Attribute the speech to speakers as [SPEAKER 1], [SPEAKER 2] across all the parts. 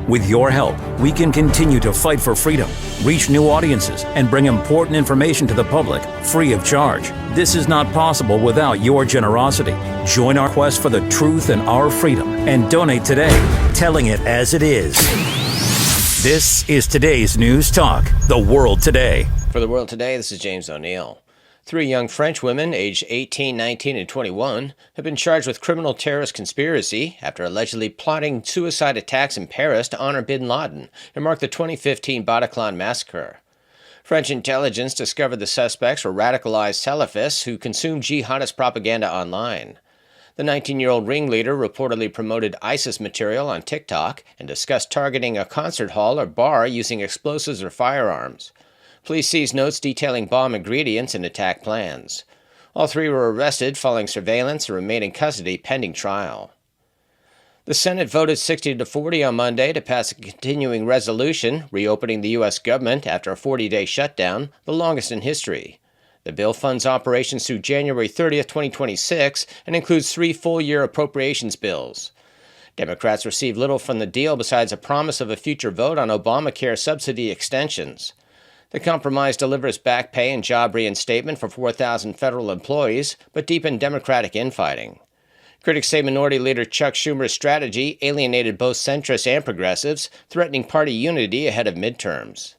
[SPEAKER 1] With your help, we can continue to fight for freedom, reach new audiences, and bring important information to the public free of charge. This is not possible without your generosity. Join our quest for the truth and our freedom and donate today, telling it as it is. This is today's News Talk, The World Today.
[SPEAKER 2] For The World Today, this is James O'Neill. 3 young French women, aged 18, 19, and 21, have been charged with criminal terrorist conspiracy after allegedly plotting suicide attacks in Paris to honor bin Laden and mark the 2015 Bataclan massacre. French intelligence discovered the suspects were radicalized Salafists who consumed jihadist propaganda online. The 19-year-old ringleader reportedly promoted ISIS material on TikTok and discussed targeting a concert hall or bar using explosives or firearms. Police seized notes detailing bomb ingredients and attack plans. All 3 were arrested following surveillance and remain in custody pending trial. The Senate voted 60-40 on Monday to pass a continuing resolution reopening the U.S. government after a 40-day shutdown, the longest in history. The bill funds operations through January 30, 2026, and includes 3 full-year appropriations bills. Democrats received little from the deal besides a promise of a future vote on Obamacare subsidy extensions. The compromise delivers back pay and job reinstatement for 4,000 federal employees, but deepened Democratic infighting. Critics say Minority Leader Chuck Schumer's strategy alienated both centrists and progressives, threatening party unity ahead of midterms.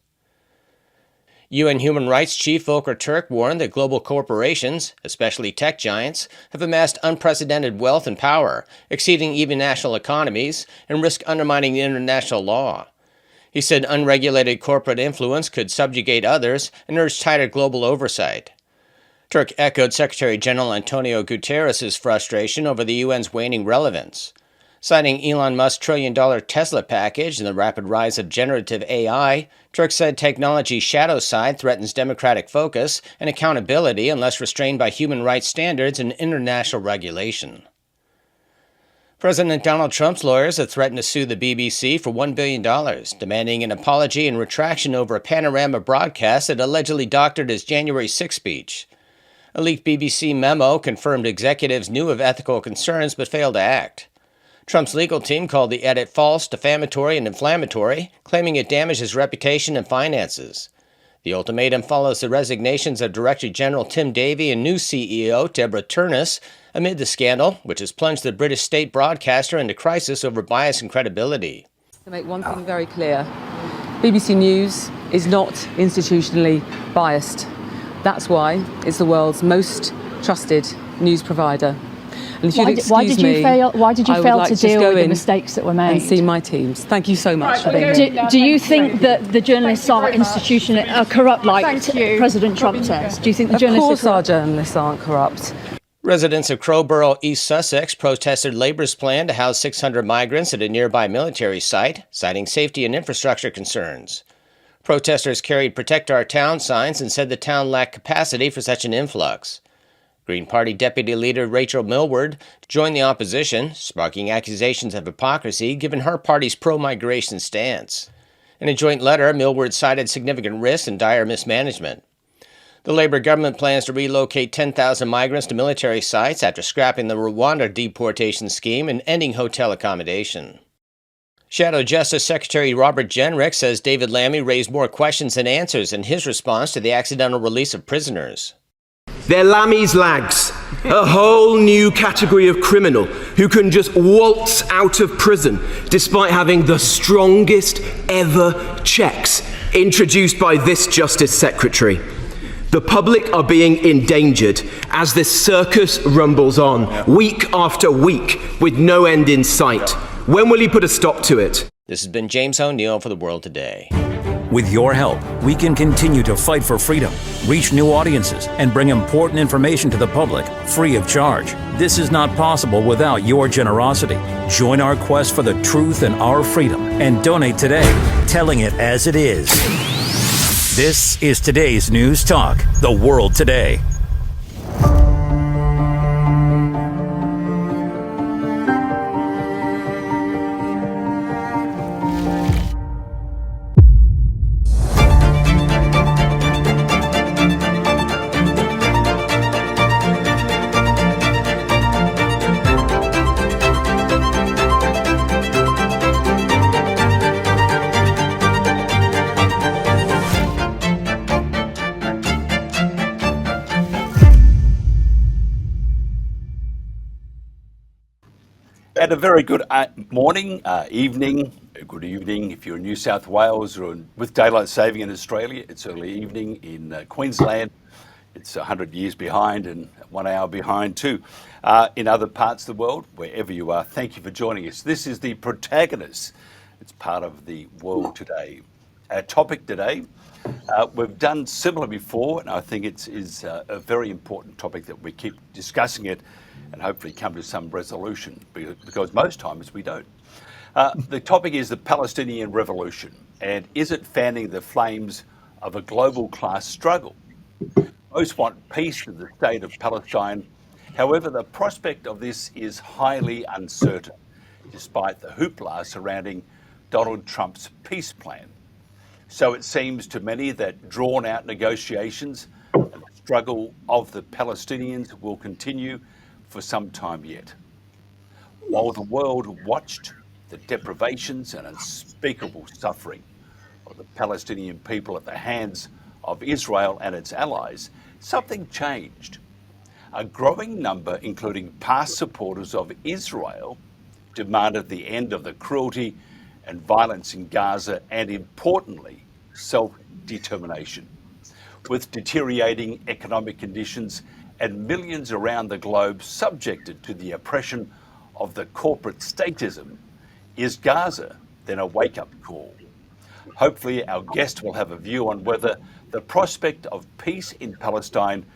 [SPEAKER 2] UN Human Rights Chief Volker Turk warned that global corporations, especially tech giants, have amassed unprecedented wealth and power, exceeding even national economies, and risk undermining international law. He said unregulated corporate influence could subjugate others and urged tighter global oversight. Turk echoed Secretary General Antonio Guterres' frustration over the UN's waning relevance. Citing Elon Musk's trillion-dollar Tesla package and the rapid rise of generative AI, Turk said technology's shadow side threatens democratic focus and accountability unless restrained by human rights standards and international regulation. President Donald Trump's lawyers have threatened to sue the BBC for $1 billion, demanding an apology and retraction over a panorama broadcast that allegedly doctored his January 6 speech. A leaked BBC memo confirmed executives knew of ethical concerns but failed to act. Trump's legal team called the edit false, defamatory, and inflammatory, claiming it damaged his reputation and finances. The ultimatum follows the resignations of Director General Tim Davie and new CEO Deborah Turnus amid the scandal, which has plunged the British state broadcaster into crisis over bias and credibility.
[SPEAKER 3] To make one thing very clear, BBC News is not institutionally biased. That's why it's the world's most trusted news provider. And if
[SPEAKER 4] why did you fail to deal with the mistakes that were made?
[SPEAKER 3] And see my teams. Thank you so much for being here.
[SPEAKER 4] Do you think that the journalists are corrupt, like President Trump says? Do you think the journalists
[SPEAKER 3] Of course our journalists aren't corrupt.
[SPEAKER 2] Residents of Crowborough, East Sussex, protested Labour's plan to house 600 migrants at a nearby military site, citing safety and infrastructure concerns. Protesters carried Protect Our Town signs and said the town lacked capacity for such an influx. Green Party Deputy Leader Rachel Millward joined the opposition, sparking accusations of hypocrisy given her party's pro-migration stance. In a joint letter, Millward cited significant risks and dire mismanagement. The Labour government plans to relocate 10,000 migrants to military sites after scrapping the Rwanda deportation scheme and ending hotel accommodation. Shadow Justice Secretary Robert Jenrick says David Lammy raised more questions than answers in his response to the accidental release of prisoners.
[SPEAKER 5] They're Lammy's lags, a whole new category of criminal who can just waltz out of prison despite having the strongest ever checks introduced by this Justice Secretary. The public are being endangered as this circus rumbles on, week after week, with no end in sight. When will he put a stop to it?
[SPEAKER 2] This has been James O'Neill for The World Today.
[SPEAKER 1] With your help, we can continue to fight for freedom, reach new audiences, and bring important information to the public free of charge. This is not possible without your generosity. Join our quest for the truth and our freedom and donate today, telling it as it is. This is today's News Talk, The World Today.
[SPEAKER 6] And a very good morning, evening, good evening if you're in New South Wales or with daylight saving in Australia. It's early evening in Queensland. It's 100 years behind and 1 hour behind too. In other parts of the world, wherever you are, thank you for joining us. This is the Protagonists. It's part of the world today. Our topic today, we've done similar before, and I think it is a very important topic that we keep discussing it and hopefully come to some resolution, because most times we don't. The topic is the Palestinian revolution, and is it fanning the flames of a global class struggle? Most want peace in the State of Palestine. However, the prospect of this is highly uncertain, despite the hoopla surrounding Donald Trump's peace plan. So it seems to many that drawn-out negotiations and the struggle of the Palestinians will continue for some time yet. While the world watched the deprivations and unspeakable suffering of the Palestinian people at the hands of Israel and its allies, something changed. A growing number, including past supporters of Israel, demanded the end of the cruelty and violence in Gaza and, importantly, self-determination. With deteriorating economic conditions and millions around the globe subjected to the oppression of the corporate statism, is Gaza then a wake-up call? Hopefully our guest will have a view on whether the prospect of peace in Palestine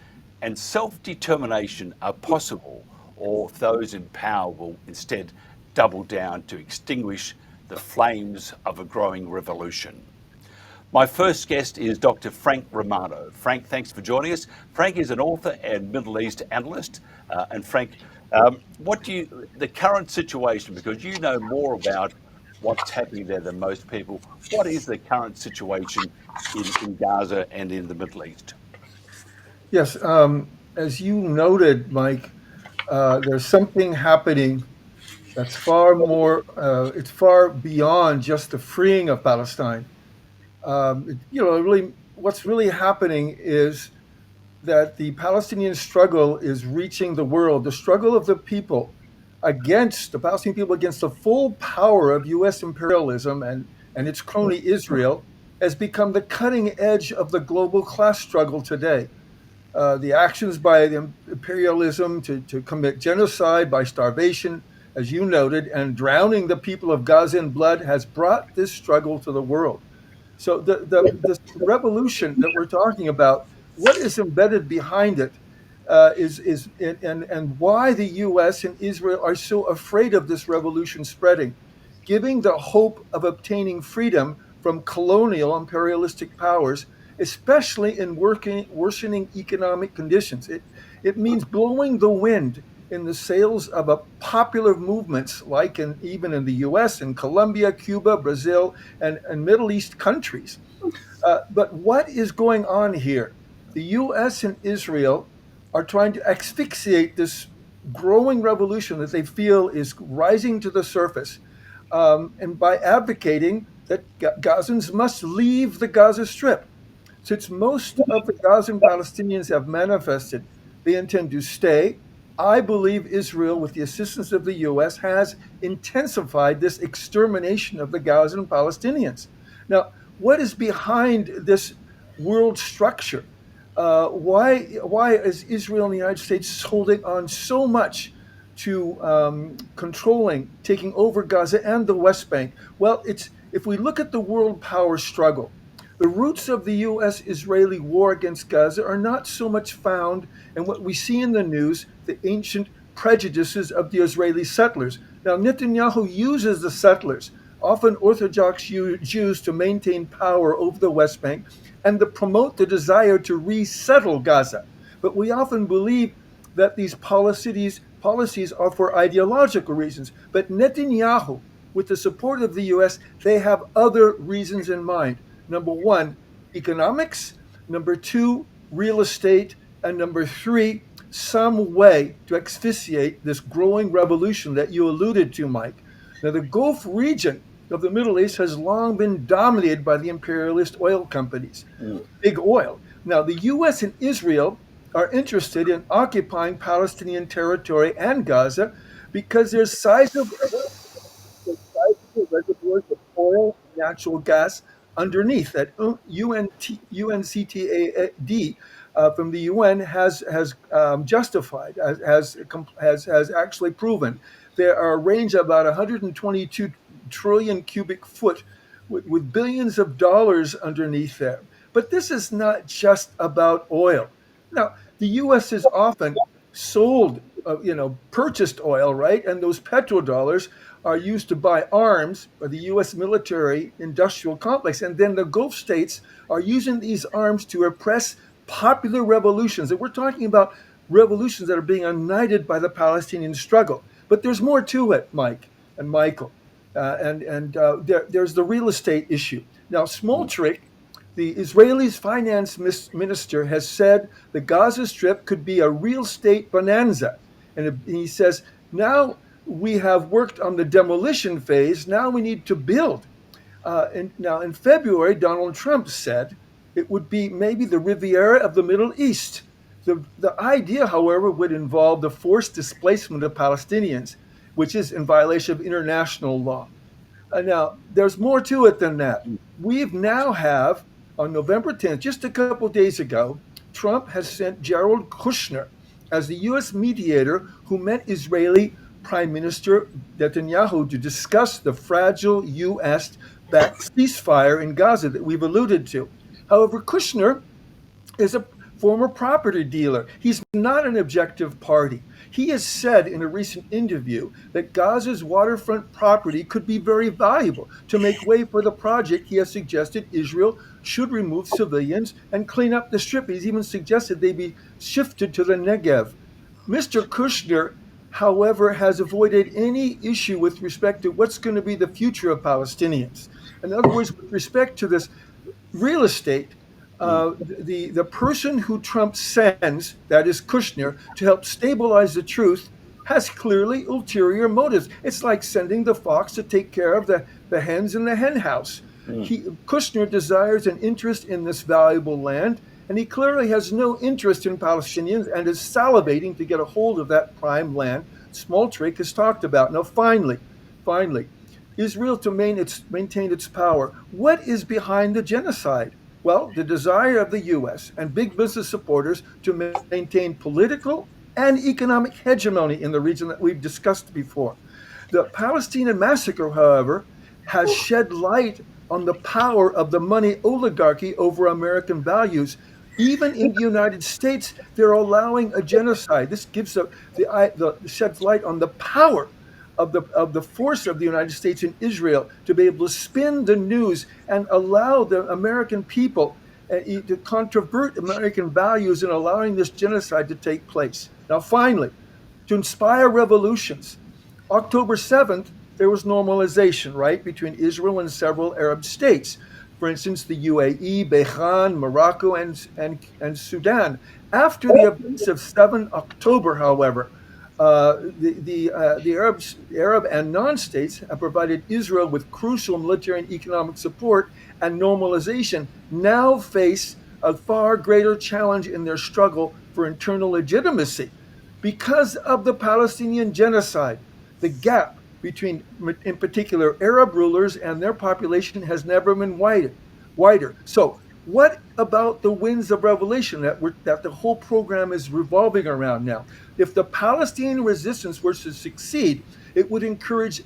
[SPEAKER 6] and self-determination are possible, or if those in power will instead double down to extinguish the flames of a growing revolution. My first guest is Dr. Frank Romano. Frank, thanks for joining us. Frank is an author and Middle East analyst. And Frank, the current situation, because you know more about what's happening there than most people, what is the current situation in Gaza and in the Middle East?
[SPEAKER 7] Yes, as you noted, Mike, there's something happening that's far more, it's far beyond just the freeing of Palestine. Really, what's really happening is that the Palestinian struggle is reaching the world. The struggle of the people against the Palestinian people against the full power of U.S. imperialism and its crony Israel has become the cutting edge of the global class struggle today. The actions by the imperialism to commit genocide by starvation, as you noted, and drowning the people of Gaza in blood has brought this struggle to the world. So this revolution that we're talking about, what is embedded behind it, and why the U.S. and Israel are so afraid of this revolution spreading, giving the hope of obtaining freedom from colonial imperialistic powers, especially in worsening economic conditions. It means blowing the wind in the sails of a popular movements like even in the U.S., in Colombia, Cuba, Brazil, and Middle East countries. But what is going on here? The U.S. and Israel are trying to asphyxiate this growing revolution that they feel is rising to the surface, and by advocating that Gazans must leave the Gaza Strip. Since most of the Gazan Palestinians have manifested they intend to stay, I believe Israel, with the assistance of the U.S., has intensified this extermination of the Gazan Palestinians. Now, what is behind this world structure? Why is Israel and the United States holding on so much to taking over Gaza and the West Bank? Well, if we look at the world power struggle, the roots of the U.S.-Israeli war against Gaza are not so much found in what we see in the news, the ancient prejudices of the Israeli settlers. Now, Netanyahu uses the settlers, often Orthodox Jews, to maintain power over the West Bank and to promote the desire to resettle Gaza. But we often believe that these policies are for ideological reasons. But Netanyahu, with the support of the U.S., they have other reasons in mind. Number one, economics. Number two, real estate. And number three, some way to asphyxiate this growing revolution that you alluded to, Mike. Now, the Gulf region of the Middle East has long been dominated by the imperialist oil companies, big oil. Now, the U.S. and Israel are interested in occupying Palestinian territory and Gaza because there's sizable reservoirs of oil, natural gas underneath that UNCTAD from the UN has justified, has actually proven. There are a range of about 122 trillion cubic foot with billions of dollars underneath there. But this is not just about oil. Now, the U.S. has often sold, purchased oil, right? And those petrodollars are used to buy arms for the U.S. military industrial complex. And then the Gulf states are using these arms to oppress popular revolutions. And we're talking about revolutions that are being ignited by the Palestinian struggle. But there's more to it, Mike and Michael. There's the real estate issue. Now, Smotrich, the Israelis' finance minister, has said the Gaza Strip could be a real estate bonanza. And he says, now we have worked on the demolition phase, now we need to build. Now, in February, Donald Trump said it would be maybe the Riviera of the Middle East. The idea, however, would involve the forced displacement of Palestinians, which is in violation of international law. Now, there's more to it than that. We now have, on November 10th, just a couple days ago, Trump has sent Jared Kushner as the U.S. mediator who met Israeli Prime Minister Netanyahu to discuss the fragile U.S.-backed ceasefire in Gaza that we've alluded to. However, Kushner is a former property dealer. He's not an objective party. He has said in a recent interview that Gaza's waterfront property could be very valuable. To make way for the project, he has suggested Israel should remove civilians and clean up the strip. He's even suggested they be shifted to the Negev. Mr. Kushner, however, has avoided any issue with respect to what's going to be the future of Palestinians. In other words, with respect to this real estate, the person who Trump sends, that is Kushner, to help stabilize the truth, has clearly ulterior motives. It's like sending the fox to take care of the hens in the hen house. Kushner desires an interest in this valuable land, and he clearly has no interest in Palestinians and is salivating to get a hold of that prime land Smotrich has talked about. Now, finally, Israel to maintain its power. What is behind the genocide? Well, the desire of the U.S. and big business supporters to maintain political and economic hegemony in the region that we've discussed before. The Palestinian massacre, however, has shed light on the power of the money oligarchy over American values. Even in the United States, they're allowing a genocide. This gives sheds light on the power of the force of the United States in Israel to be able to spin the news and allow the American people to controvert American values in allowing this genocide to take place. Now, finally, to inspire revolutions, October 7th, there was normalization, right, between Israel and several Arab states. For instance, the UAE, Bahrain, Morocco, and Sudan. After the events of 7 October, however, the Arab and non-states have provided Israel with crucial military and economic support, and normalization now face a far greater challenge in their struggle for internal legitimacy. Because of the Palestinian genocide, the gap between, in particular, Arab rulers and their population has never been wider. So what about the winds of revelation that the whole program is revolving around now? If the Palestinian resistance were to succeed, it would encourage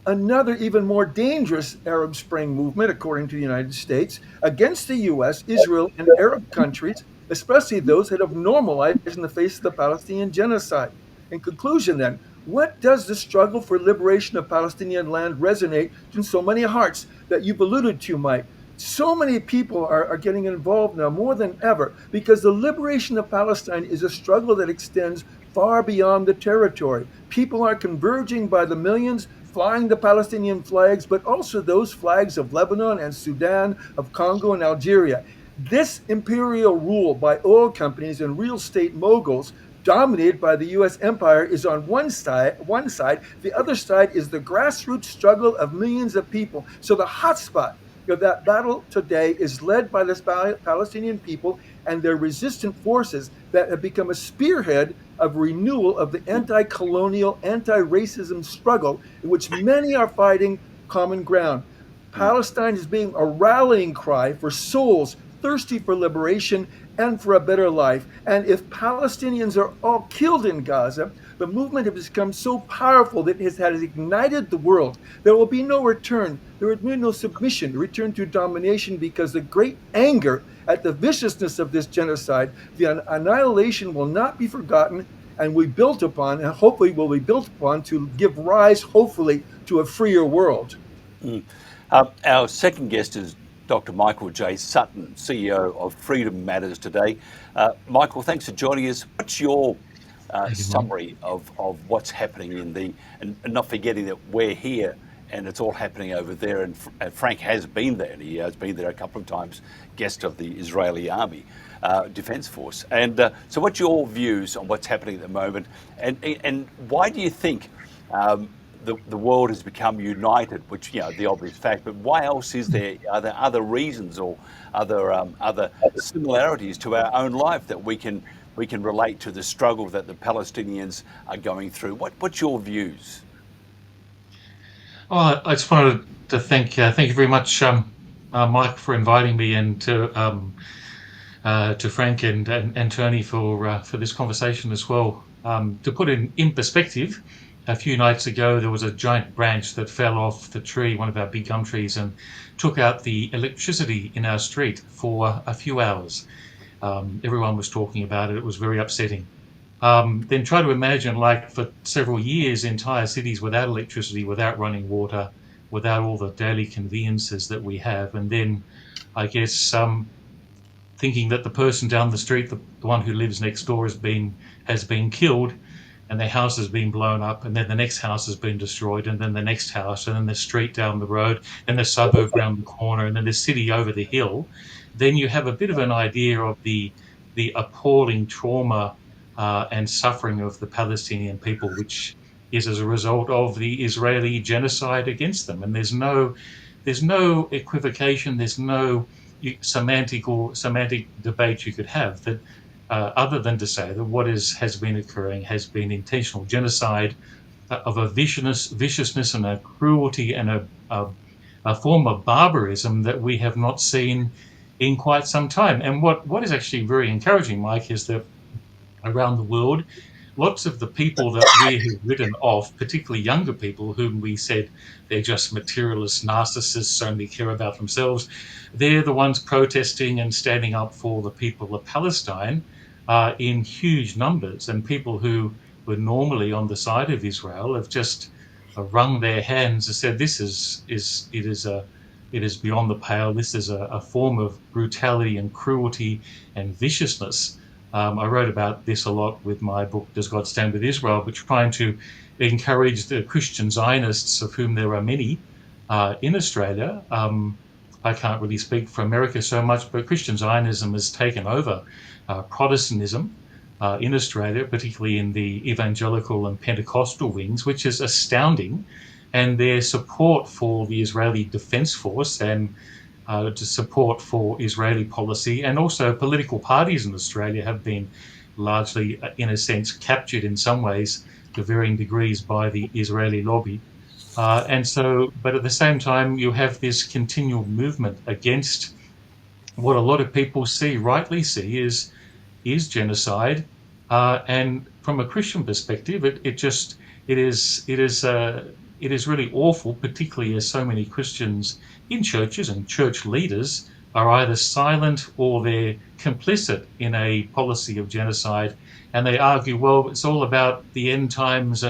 [SPEAKER 7] another even more dangerous Arab Spring movement, according to the United States, against the U.S., Israel, and Arab countries, especially those that have normalized in the face of the Palestinian genocide. In conclusion, then, what does the struggle for liberation of Palestinian land resonate in so many hearts that you've alluded to, Mike? So many people are getting involved now more than ever because the liberation of Palestine is a struggle that extends far beyond the territory. People are converging by the millions, flying the Palestinian flags, but also those flags of Lebanon and Sudan, of Congo and Algeria. This imperial rule by oil companies and real estate moguls dominated by the U.S. empire is on one side. The other side is the grassroots struggle of millions of people. So the hotspot That battle today is led by the Palestinian people and their resistant forces that have become a spearhead of renewal of the anti-colonial, anti-racism struggle in which many are fighting common ground. Palestine is being a rallying cry for souls thirsty for liberation and for a better life. And if Palestinians are all killed in Gaza, the movement has become so powerful that it has ignited the world. There will be no return. There will be no submission, return to domination, because the great anger at the viciousness of this genocide, the annihilation will not be forgotten and we built upon, and hopefully will be built upon to give rise, hopefully, to a freer world.
[SPEAKER 6] Our second guest is Dr. Michael J. Sutton, CEO of Freedom Matters today. Michael, thanks for joining us. What's your summary of what's happening and not forgetting that we're here and it's all happening over there, and Frank has been there, and he has been there a couple of times, guest of the Israeli Army Defence Force. And so what's your views on what's happening at the moment, and why do you think the world has become united, which, the obvious fact, but why else are there other reasons or other similarities to our own life that we can relate to the struggle that the Palestinians are going through? What's your views?
[SPEAKER 8] Oh, I just wanted to thank you very much, Mike, for inviting me, and to Frank and Tony for this conversation as well. To put it in perspective, a few nights ago there was a giant branch that fell off the tree, one of our big gum trees, and took out the electricity in our street for a few hours. Everyone was talking about it. It was very upsetting. Then try to imagine, like, for several years, entire cities without electricity, without running water, without all the daily conveniences that we have. And then, I guess, thinking that the person down the street, the one who lives next door, has been killed, and their house has been blown up, and then the next house has been destroyed, and then the next house, and then the street down the road, and the suburb round the corner, and then the city over the hill. Then you have a bit of an idea of the appalling trauma and suffering of the Palestinian people, which is as a result of the Israeli genocide against them. And there's no equivocation, there's no semantic debate you could have that other than to say that what has been occurring has been intentional genocide of a viciousness and a cruelty and a form of barbarism that we have not seen in quite some time. And what is actually very encouraging, Mike, is that around the world, lots of the people that we have written off, particularly younger people whom we said they're just materialist narcissists, only care about themselves, they're the ones protesting and standing up for the people of Palestine in huge numbers. And people who were normally on the side of Israel have just wrung their hands and said, it is beyond the pale. This is a form of brutality and cruelty and viciousness. I wrote about this a lot with my book, Does God Stand With Israel, but trying to encourage the Christian Zionists, of whom there are many in Australia. I can't really speak for America so much, but Christian Zionism has taken over Protestantism in Australia, particularly in the evangelical and Pentecostal wings, which is astounding. And their support for the Israeli Defence Force and to support for Israeli policy, and also political parties in Australia have been largely, in a sense, captured in some ways to varying degrees by the Israeli lobby. But at the same time, you have this continual movement against what a lot of people rightly see is genocide. And from a Christian perspective, it is really awful, particularly as so many Christians in churches and church leaders are either silent or they're complicit in a policy of genocide, and they argue, well, it's all about the end times.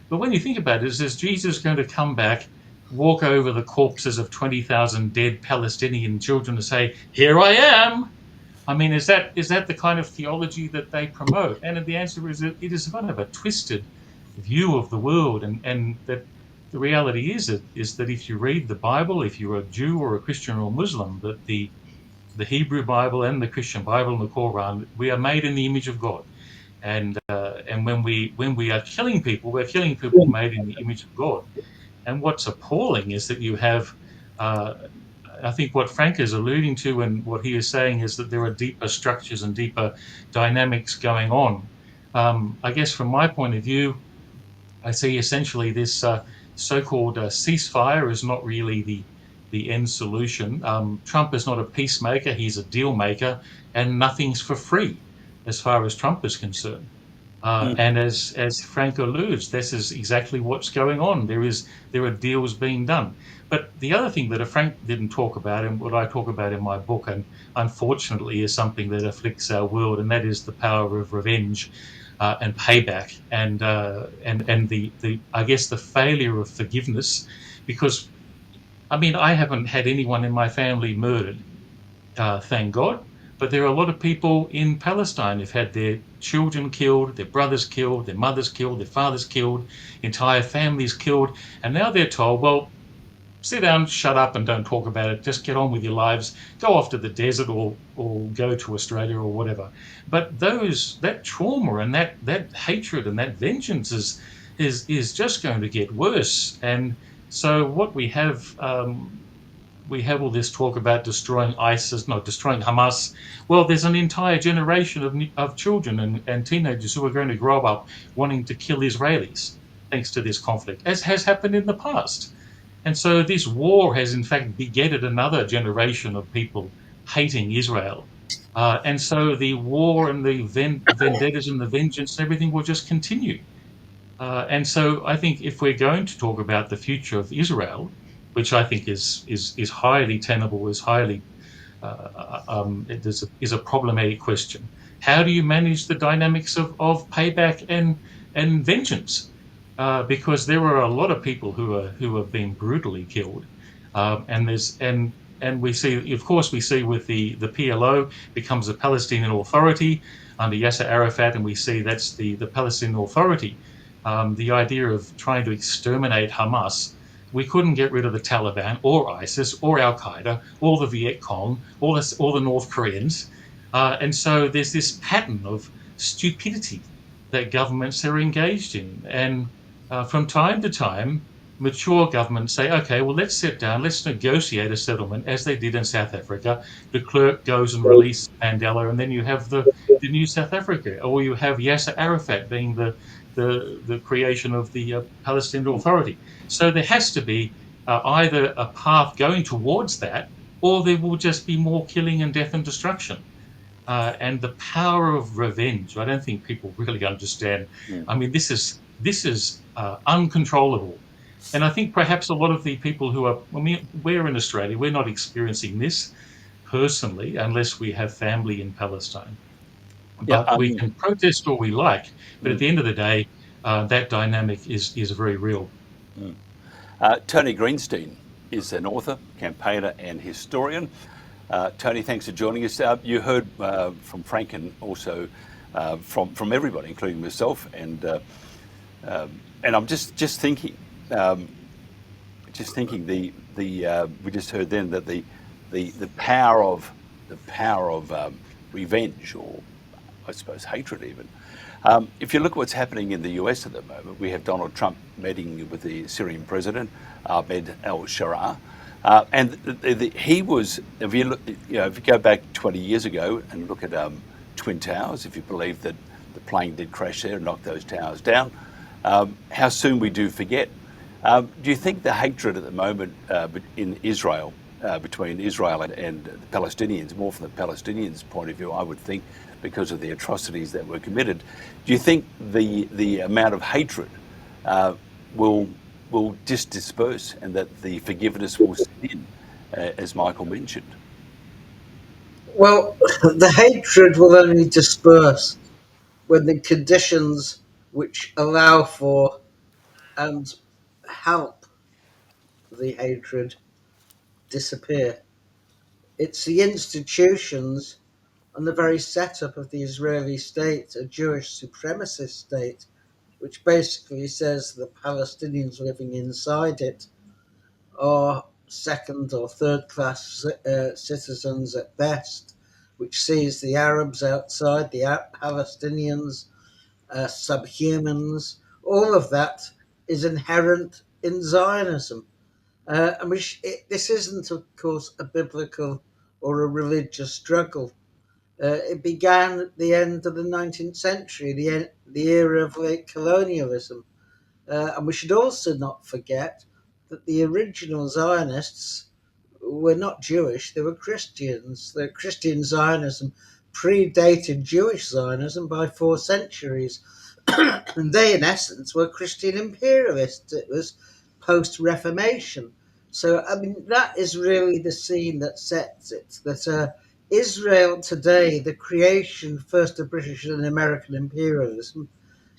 [SPEAKER 8] But when you think about it, is Jesus going to come back, walk over the corpses of 20,000 dead Palestinian children and say, "Here I am"? I mean, is that the kind of theology that they promote? And the answer is that it is kind of a twisted view of the world, and that the reality is that if you read the Bible, if you're a Jew or a Christian or a Muslim, that the Hebrew Bible and the Christian Bible and the Quran, we are made in the image of God. And when we are killing people, we're killing people made in the image of God. And what's appalling is that you have I think what Frank is alluding to and what he is saying is that there are deeper structures and deeper dynamics going on. I guess from my point of view, I see essentially this so-called ceasefire is not really the end solution. Trump is not a peacemaker; he's a deal maker, and nothing's for free as far as Trump is concerned. And as Frank alludes, this is exactly what's going on. There are deals being done. But the other thing that Frank didn't talk about, and what I talk about in my book, and unfortunately is something that afflicts our world, and that is the power of revenge and payback, and the I guess the failure of forgiveness, because I mean I haven't had anyone in my family murdered, thank God. But there are a lot of people in Palestine who've had their children killed, their brothers killed, their mothers killed, their fathers killed, entire families killed, and now they're told, well, sit down, shut up, and don't talk about it. Just get on with your lives. Go off to the desert or go to Australia or whatever. But that trauma and that hatred and that vengeance is just going to get worse. And so what we have all this talk about destroying ISIS, not destroying Hamas. Well, there's an entire generation of children and teenagers who are going to grow up wanting to kill Israelis thanks to this conflict, as has happened in the past. And so this war has in fact begetted another generation of people hating Israel. And so the war and the vendettas and the vengeance and everything will just continue. And so I think if we're going to talk about the future of Israel, which I think is highly tenable, is highly is a problematic question. How do you manage the dynamics of payback and vengeance? Because there are a lot of people who have been brutally killed, and we see, of course, with the PLO becomes a Palestinian Authority under Yasser Arafat, and we see that's the Palestinian Authority. The idea of trying to exterminate Hamas. We couldn't get rid of the Taliban or ISIS or Al Qaeda or the Viet Cong or the North Koreans, and so there's this pattern of stupidity that governments are engaged in, and from time to time, mature governments say, okay, well, let's sit down, let's negotiate a settlement, as they did in South Africa. De Klerk goes and releases Mandela, and then you have the new South Africa, or you have Yasser Arafat being the creation of the Palestinian Authority. So there has to be either a path going towards that, or there will just be more killing and death and destruction. And the power of revenge, I don't think people really understand. I mean, this is uncontrollable. And I think perhaps a lot of the people who are, I mean, we're in Australia, we're not experiencing this personally, unless we have family in Palestine. But we can protest all we like, but at the end of the day, that dynamic is very real.
[SPEAKER 6] Tony Greenstein is an author, campaigner, and historian. Tony, thanks for joining us. You heard from Frank and also from everybody, including myself, and I'm just thinking, we just heard then that the power of revenge, or I suppose hatred even. If you look at what's happening in the US at the moment, we have Donald Trump meeting with the Syrian president, Ahmed al-Sharaa, and he was, if you go back 20 years ago and look at Twin Towers, if you believe that the plane did crash there and knock those towers down, how soon we do forget. Do you think the hatred at the moment in Israel, between Israel and the Palestinians, more from the Palestinians' point of view, I would think, because of the atrocities that were committed, do you think the amount of hatred will just disperse, and that the forgiveness will set in, as Michael mentioned?
[SPEAKER 9] Well, the hatred will only disperse when the conditions which allow for and help the hatred disappear. It's the institutions and the very setup of the Israeli state, a Jewish supremacist state, which basically says the Palestinians living inside it are second or third class citizens at best, which sees the Arabs outside, the Palestinians, subhumans. All of that is inherent in Zionism. This isn't, of course, a biblical or a religious struggle. It began at the end of the 19th century, the era of late colonialism. And we should also not forget that the original Zionists were not Jewish, they were Christians. The Christian Zionism predated Jewish Zionism by 4 centuries. And they, in essence, were Christian imperialists. It was post Reformation. So, I mean, that is really the scene that sets it. That Israel today, the creation first of British and American imperialism,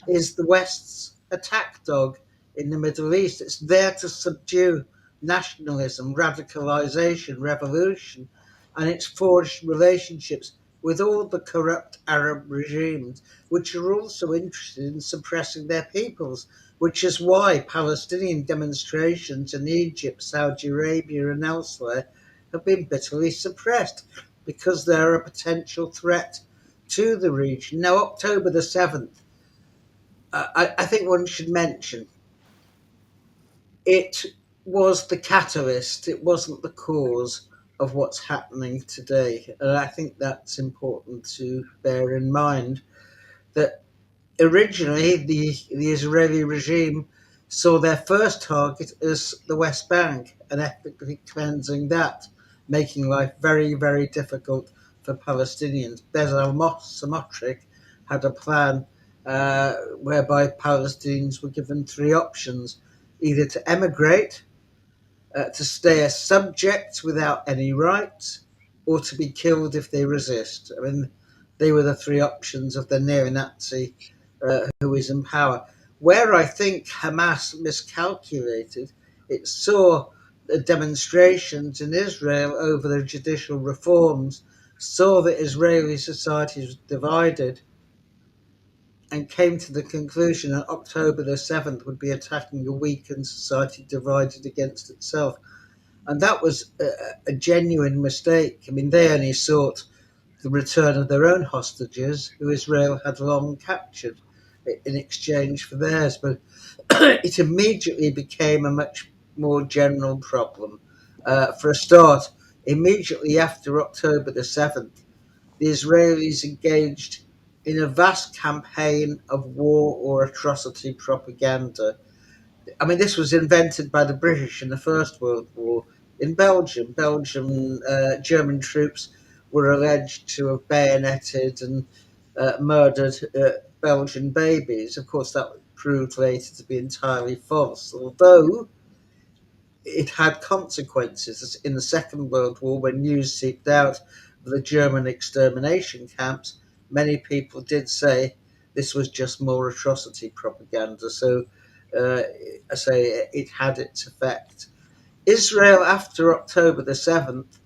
[SPEAKER 9] is the West's attack dog in the Middle East. It's there to subdue nationalism, radicalization, revolution, and it's forged relationships with all the corrupt Arab regimes, which are also interested in suppressing their peoples, which is why Palestinian demonstrations in Egypt, Saudi Arabia, and elsewhere have been bitterly suppressed because they're a potential threat to the region. Now, October the 7th, I think one should mention it was the catalyst, it wasn't the cause of what's happening today. And I think that's important to bear in mind that originally the Israeli regime saw their first target as the West Bank and ethnically cleansing that, making life very, very difficult for Palestinians. Bezalel Smotrich had a plan whereby Palestinians were given three options: either to emigrate, to stay as subjects without any rights, or to be killed if they resist. I mean, they were the three options of the neo-Nazi who is in power. Where I think Hamas miscalculated, it saw the demonstrations in Israel over the judicial reforms, saw that Israeli society was divided, and came to the conclusion that October the 7th would be attacking a weakened society divided against itself. And that was a genuine mistake. I mean, they only sought the return of their own hostages, who Israel had long captured in exchange for theirs. But it immediately became a much more general problem. For a start, immediately after October the 7th, the Israelis engaged in a vast campaign of war or atrocity propaganda. I mean, this was invented by the British in the First World War. In Belgium, German troops were alleged to have bayoneted and murdered Belgian babies. Of course, that proved later to be entirely false, although it had consequences. In the Second World War, when news seeped out of the German extermination camps, many people did say this was just more atrocity propaganda. So, I say it had its effect. Israel, after October the 7th,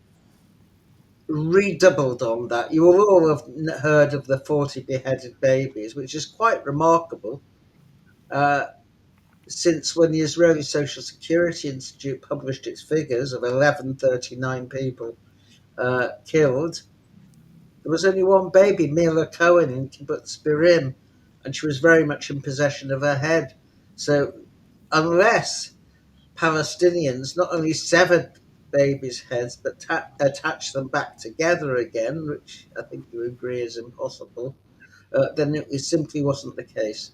[SPEAKER 9] redoubled on that. You will all have heard of the 40 beheaded babies, which is quite remarkable. Since when the Israeli Social Security Institute published its figures of 1139 people killed, there was only one baby, Mila Cohen, in Kibbutz Birim, and she was very much in possession of her head. So, unless Palestinians not only severed babies' heads but attached them back together again, which I think you agree is impossible, then it simply wasn't the case.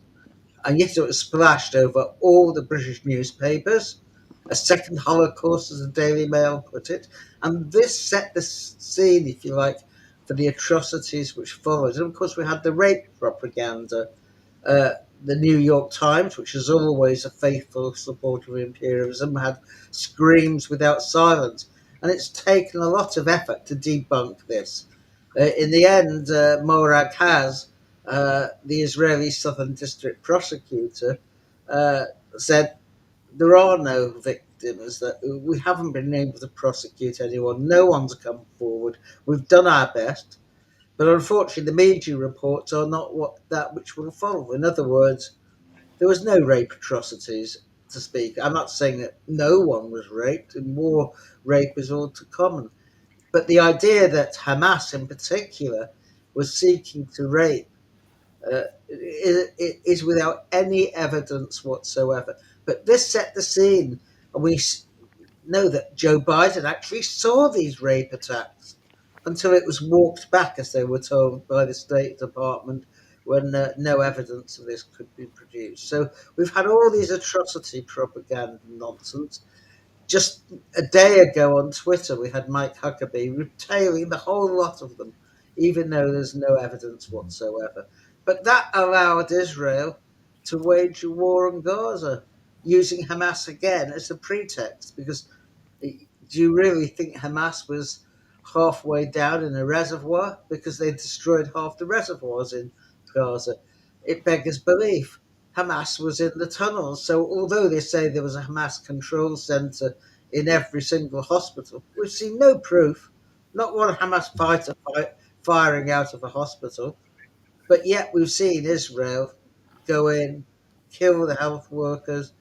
[SPEAKER 9] And yet it was splashed over all the British newspapers, a second Holocaust, as the Daily Mail put it, and this set the scene, if you like, for the atrocities which followed. And of course, we had the rape propaganda. The New York Times, which is always a faithful supporter of imperialism, had screams without silence. And it's taken a lot of effort to debunk this. In the end, Morag Haz, the Israeli Southern District prosecutor, said there are no victims, that we haven't been able to prosecute anyone, no one's come forward, we've done our best. But unfortunately, the media reports are not that which will follow. In other words, there was no rape atrocities to speak. I'm not saying that no one was raped. In war, rape is all too common. But the idea that Hamas, in particular, was seeking to rape is without any evidence whatsoever. But this set the scene, and know that Joe Biden actually saw these rape attacks until it was walked back, as they were told by the State Department, when no evidence of this could be produced. So we've had all these atrocity propaganda nonsense. Just a day ago on Twitter, we had Mike Huckabee retailing the whole lot of them, even though there's no evidence whatsoever. But that allowed Israel to wage a war on Gaza, using Hamas again as a pretext. Because do you really think Hamas was halfway down in a reservoir? Because they destroyed half the reservoirs in Gaza. It beggars belief. Hamas was in the tunnels. So although they say there was a Hamas control center in every single hospital, we've seen no proof, not one Hamas fighter firing out of a hospital. But yet we've seen Israel go in, kill the health workers,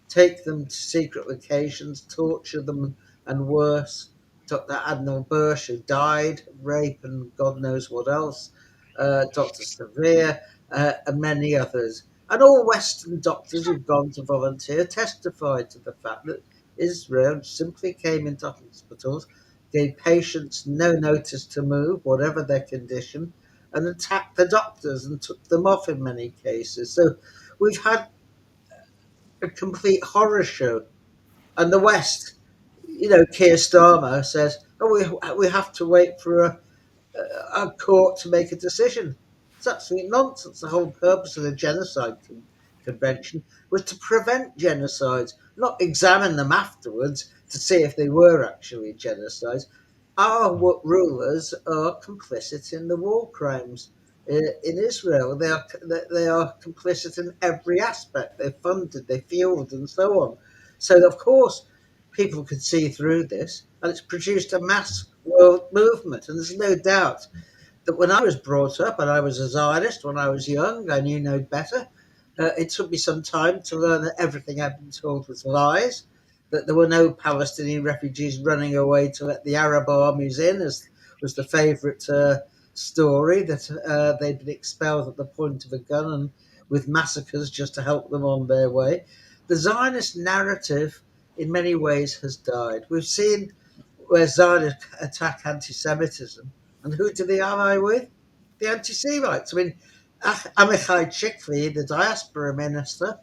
[SPEAKER 9] take them to secret locations, torture them, and worse. Dr. Adnan Bursch, who died, rape, and God knows what else, Dr. Severe, and many others. And all Western doctors who've gone to volunteer testified to the fact that Israel simply came into hospitals, gave patients no notice to move, whatever their condition, and attacked the doctors and took them off in many cases. So we've had a complete horror show. And the West, Keir Starmer says, "Oh, we have to wait for a court to make a decision." It's absolute nonsense. The whole purpose of the Genocide Convention was to prevent genocides, not examine them afterwards to see if they were actually genocides. Our rulers are complicit in the war crimes in Israel. They are complicit in every aspect. They're funded, they fueled, and so on. So of course, people could see through this, and it's produced a mass world movement. And there's no doubt that when I was brought up, and I was a Zionist when I was young, I knew no better. It took me some time to learn that everything I'd been told was lies, that there were no Palestinian refugees running away to let the Arab armies in, as was the favourite story, that they'd been expelled at the point of a gun and with massacres just to help them on their way. The Zionist narrative, in many ways, has died. We've seen where Zionists attack anti-Semitism, and who do they ally with? The anti-Semites. I mean, Amichai Chikli, the diaspora minister,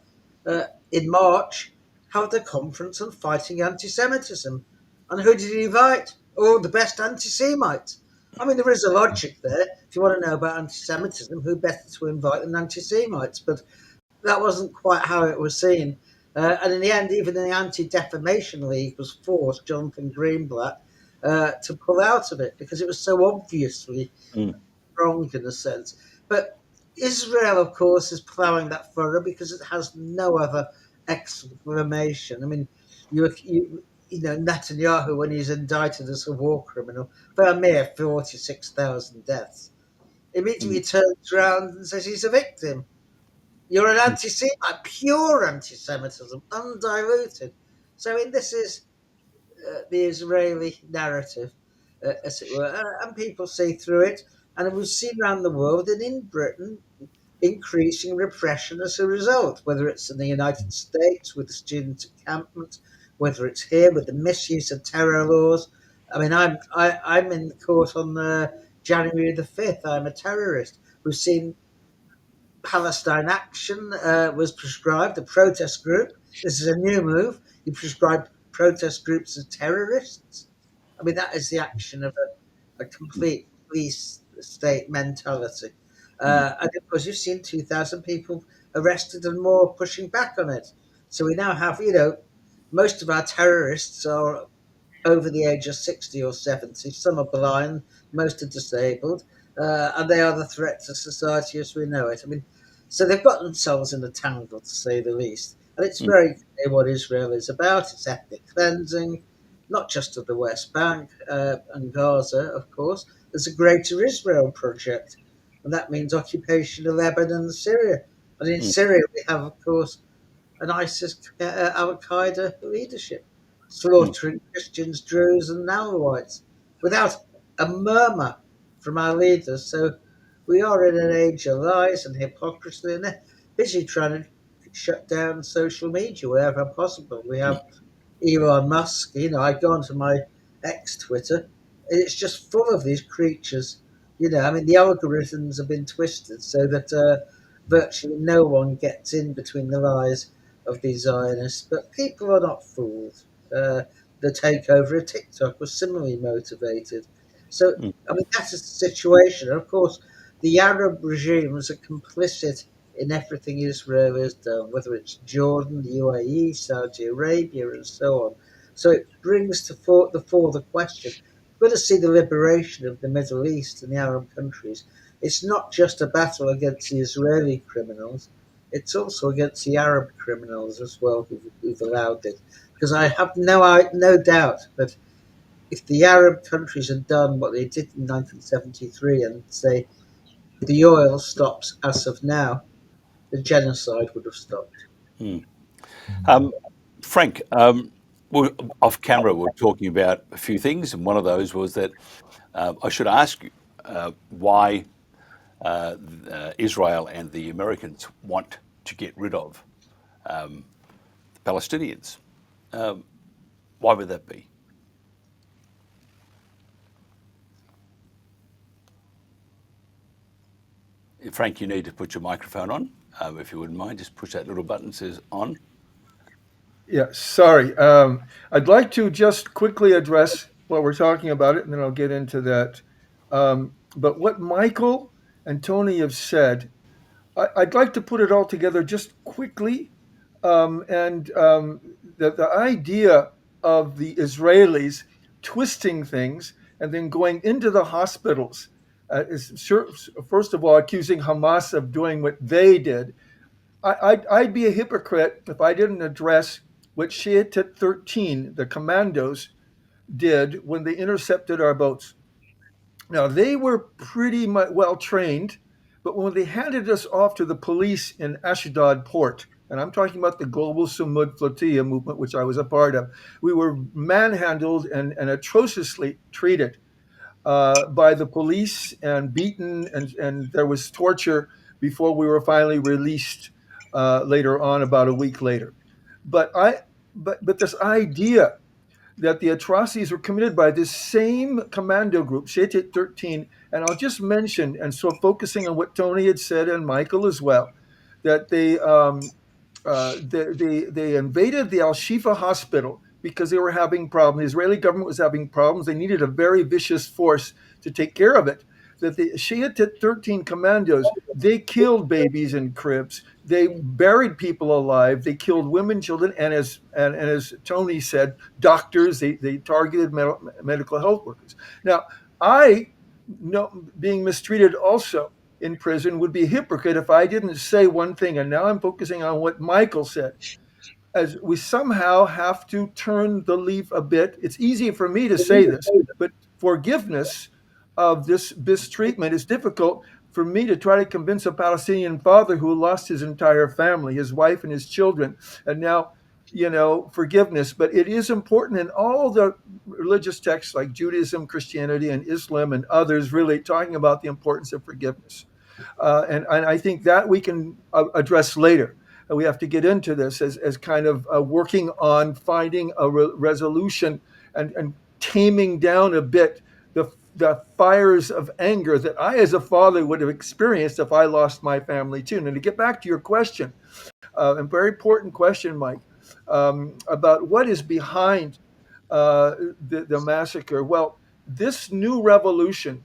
[SPEAKER 9] in March, held a conference on fighting anti-Semitism. And who did he invite? All the best anti-Semites. I mean, there is a logic there. If you want to know about anti-Semitism, who better to invite than anti-Semites? But that wasn't quite how it was seen. And in the end, even the Anti-Defamation League was forced, Jonathan Greenblatt, to pull out of it because it was so obviously wrong in a sense. But Israel, of course, is ploughing that furrow because it has no other explanation. I mean, Netanyahu, when he's indicted as a war criminal for a mere 46,000 deaths, immediately turns around and says he's a victim. You're an anti-Semite, pure anti-Semitism, undiluted. So this is the Israeli narrative, as it were, and people see through it. And we've seen around the world and in Britain increasing repression as a result, whether it's in the United States with the student encampment, whether it's here with the misuse of terror laws. I mean, I'm in court on January the 5th. I'm a terrorist. We've seen Palestine Action was prescribed, a protest group. This is a new move. You prescribe protest groups as terrorists. I mean, that is the action of a complete police state mentality. And of course, you've seen 2,000 people arrested and more pushing back on it. So we now have, most of our terrorists are over the age of 60 or 70. Some are blind, most are disabled, and they are the threat to society as we know it. I mean, so they've got themselves in a tangle, to say the least. And it's very clear what Israel is about. It's ethnic cleansing, not just of the West Bank and Gaza, of course. There's a Greater Israel project, and that means occupation of Lebanon and Syria. And in Syria, we have, of course, an ISIS Al-Qaeda leadership, slaughtering Christians, Druze, and Alawites without a murmur from our leaders. So we are in an age of lies and hypocrisy, and they're busy trying to shut down social media wherever possible. We have Elon Musk. I go onto my ex Twitter, and it's just full of these creatures. I mean, the algorithms have been twisted so that virtually no one gets in between the eyes of these Zionists. But people are not fooled. The takeover of TikTok was similarly motivated. So, I mean, that's a situation. And of course, the Arab regimes are complicit in everything Israel has done, whether it's Jordan, the UAE, Saudi Arabia, and so on. So it brings to the fore the question. We're going to see the liberation of the Middle East and the Arab countries. It's not just a battle against the Israeli criminals, it's also against the Arab criminals as well who've allowed it. Because I have no doubt that if the Arab countries had done what they did in 1973 and say the oil stops as of now, the genocide would have stopped.
[SPEAKER 6] Frank, off camera, we're talking about a few things, and one of those was that I should ask you why Israel and the Americans want to get rid of the Palestinians. Why would that be? Frank, you need to put your microphone on. If you wouldn't mind, just push that little button that says on.
[SPEAKER 7] Yeah, sorry. I'd like to just quickly address what we're talking about it, and then I'll get into that. But what Michael and Tony have said, I'd like to put it all together just quickly. The idea of the Israelis twisting things and then going into the hospitals is first of all accusing Hamas of doing what they did. I'd be a hypocrite if I didn't address what Shi'at 13, the commandos, did when they intercepted our boats. Now, they were pretty much well trained, but when they handed us off to the police in Ashdod port, and I'm talking about the Global Sumud Flotilla movement, which I was a part of, we were manhandled and atrociously treated by the police and beaten, and there was torture before we were finally released later on, about a week later. But this idea that the atrocities were committed by this same commando group, State 13, and I'll just mention, and so focusing on what Tony had said and Michael as well, that they invaded the Al Shifa hospital because they were having problems. The Israeli government was having problems. They needed a very vicious force to take care of it. That the Shi'at 13 commandos, they killed babies in cribs. They buried people alive. They killed women, children, and as Tony said, doctors. They targeted medical health workers. Now, I know being mistreated also in prison would be a hypocrite if I didn't say one thing. And now I'm focusing on what Michael said. As we somehow have to turn the leaf a bit. It's easy for me to say this, but forgiveness of this mistreatment is difficult for me to try to convince a Palestinian father who lost his entire family, his wife and his children, and now, forgiveness. But it is important in all the religious texts like Judaism, Christianity, and Islam and others really talking about the importance of forgiveness. And I think that we can address later. We have to get into this as kind of working on finding a resolution and taming down a bit the fires of anger that I, as a father, would have experienced if I lost my family too. And to get back to your question, a very important question, Mike, about what is behind the massacre. Well, this new revolution,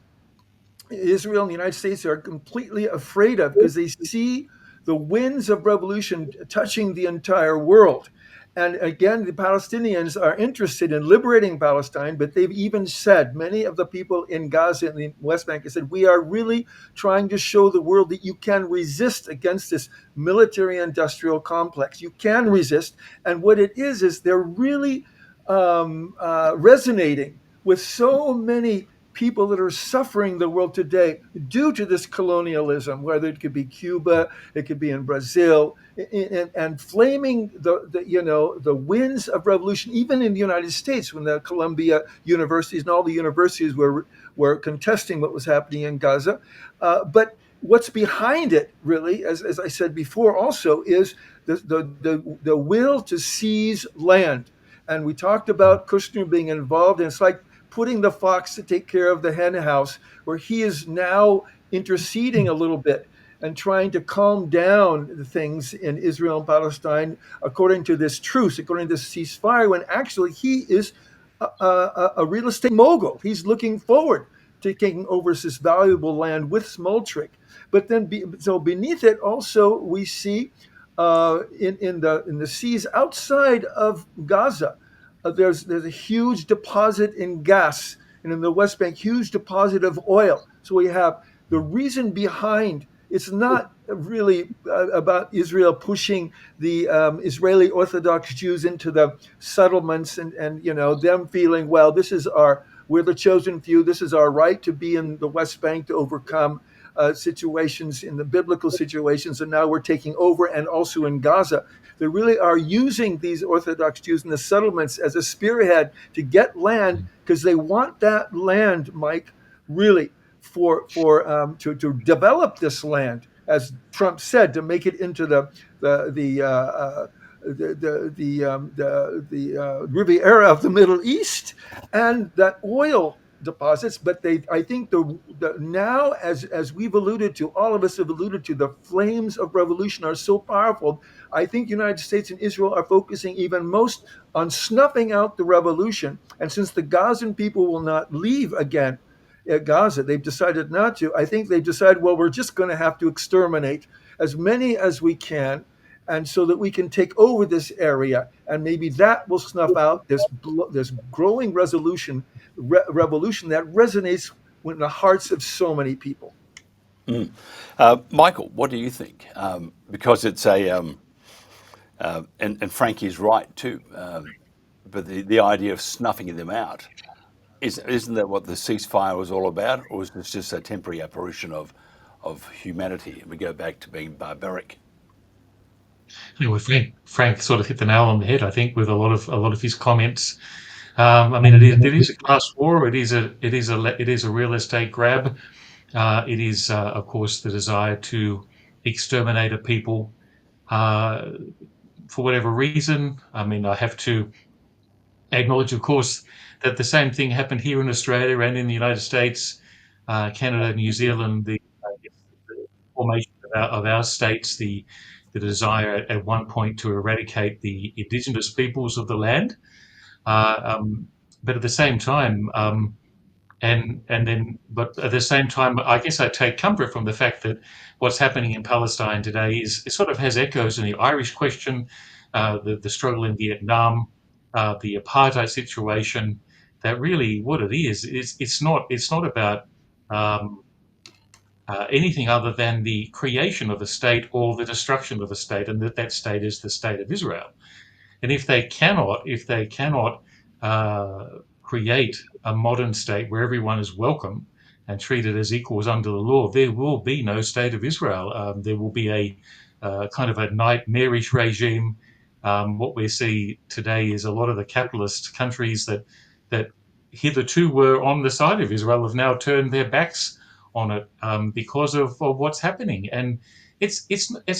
[SPEAKER 7] Israel and the United States are completely afraid of because they see the winds of revolution touching the entire world. And again, the Palestinians are interested in liberating Palestine, but they've even said, many of the people in Gaza and the West Bank have said, we are really trying to show the world that you can resist against this military industrial complex. You can resist. And what it is they're really resonating with so many people that are suffering the world today due to this colonialism, whether it could be Cuba, it could be in Brazil, and flaming the winds of revolution, even in the United States, when the Columbia universities and all the universities were contesting what was happening in Gaza. But what's behind it, really, as I said before, also is the will to seize land. And we talked about Kushner being involved, and it's like putting the fox to take care of the hen house, where he is now interceding a little bit and trying to calm down the things in Israel and Palestine according to this truce, according to this ceasefire, when actually he is a real estate mogul. He's looking forward to taking over this valuable land with Smoltrik. But then, so beneath it, also we see in the seas outside of Gaza, there's a huge deposit in gas, and in the West Bank, huge deposit of oil. So we have the reason behind. It's not really about Israel pushing the Israeli Orthodox Jews into the settlements and them feeling, well, we're the chosen few. This is our right to be in the West Bank to overcome situations in the biblical situations, and now we're taking over, and also in Gaza. They really are using these Orthodox Jews in the settlements as a spearhead to get land, because they want that land, Mike, really to develop this land, as Trump said, to make it into the Riviera of the Middle East, and that oil deposits. But I think now, as we've alluded to, all of us have alluded to, the flames of revolution are so powerful. I think the United States and Israel are focusing even most on snuffing out the revolution. And since the Gazan people will not leave again at Gaza, they've decided not to. I think they've decided, well, we're just going to have to exterminate as many as we can, and so that we can take over this area, and maybe that will snuff out this growing revolution that resonates in the hearts of so many people.
[SPEAKER 6] Michael, what do you think? Because it's and Frank is right too. But the idea of snuffing them out, isn't that what the ceasefire was all about, or is this just a temporary apparition of humanity, and we go back to being barbaric?
[SPEAKER 8] Anyway, Frank sort of hit the nail on the head, I think, with a lot of his comments. I mean, it is a class war. It is a real estate grab. It is, of course, the desire to exterminate a people for whatever reason. I mean, I have to acknowledge, of course, that the same thing happened here in Australia and in the United States, Canada, New Zealand. The formation of our states, the desire at one point to eradicate the indigenous peoples of the land, but at the same time, but at the same time, I guess I take comfort from the fact that what's happening in Palestine today it sort of has echoes in the Irish question, the struggle in Vietnam, the apartheid situation. That really what it is. It's not about anything other than the creation of a state or the destruction of a state, and that state is the state of Israel. And if they cannot create a modern state where everyone is welcome and treated as equals under the law, there will be no state of Israel. There will be a kind of a nightmarish regime. What we see today is a lot of the capitalist countries that hitherto were on the side of Israel have now turned their backs on it because of what's happening. And it's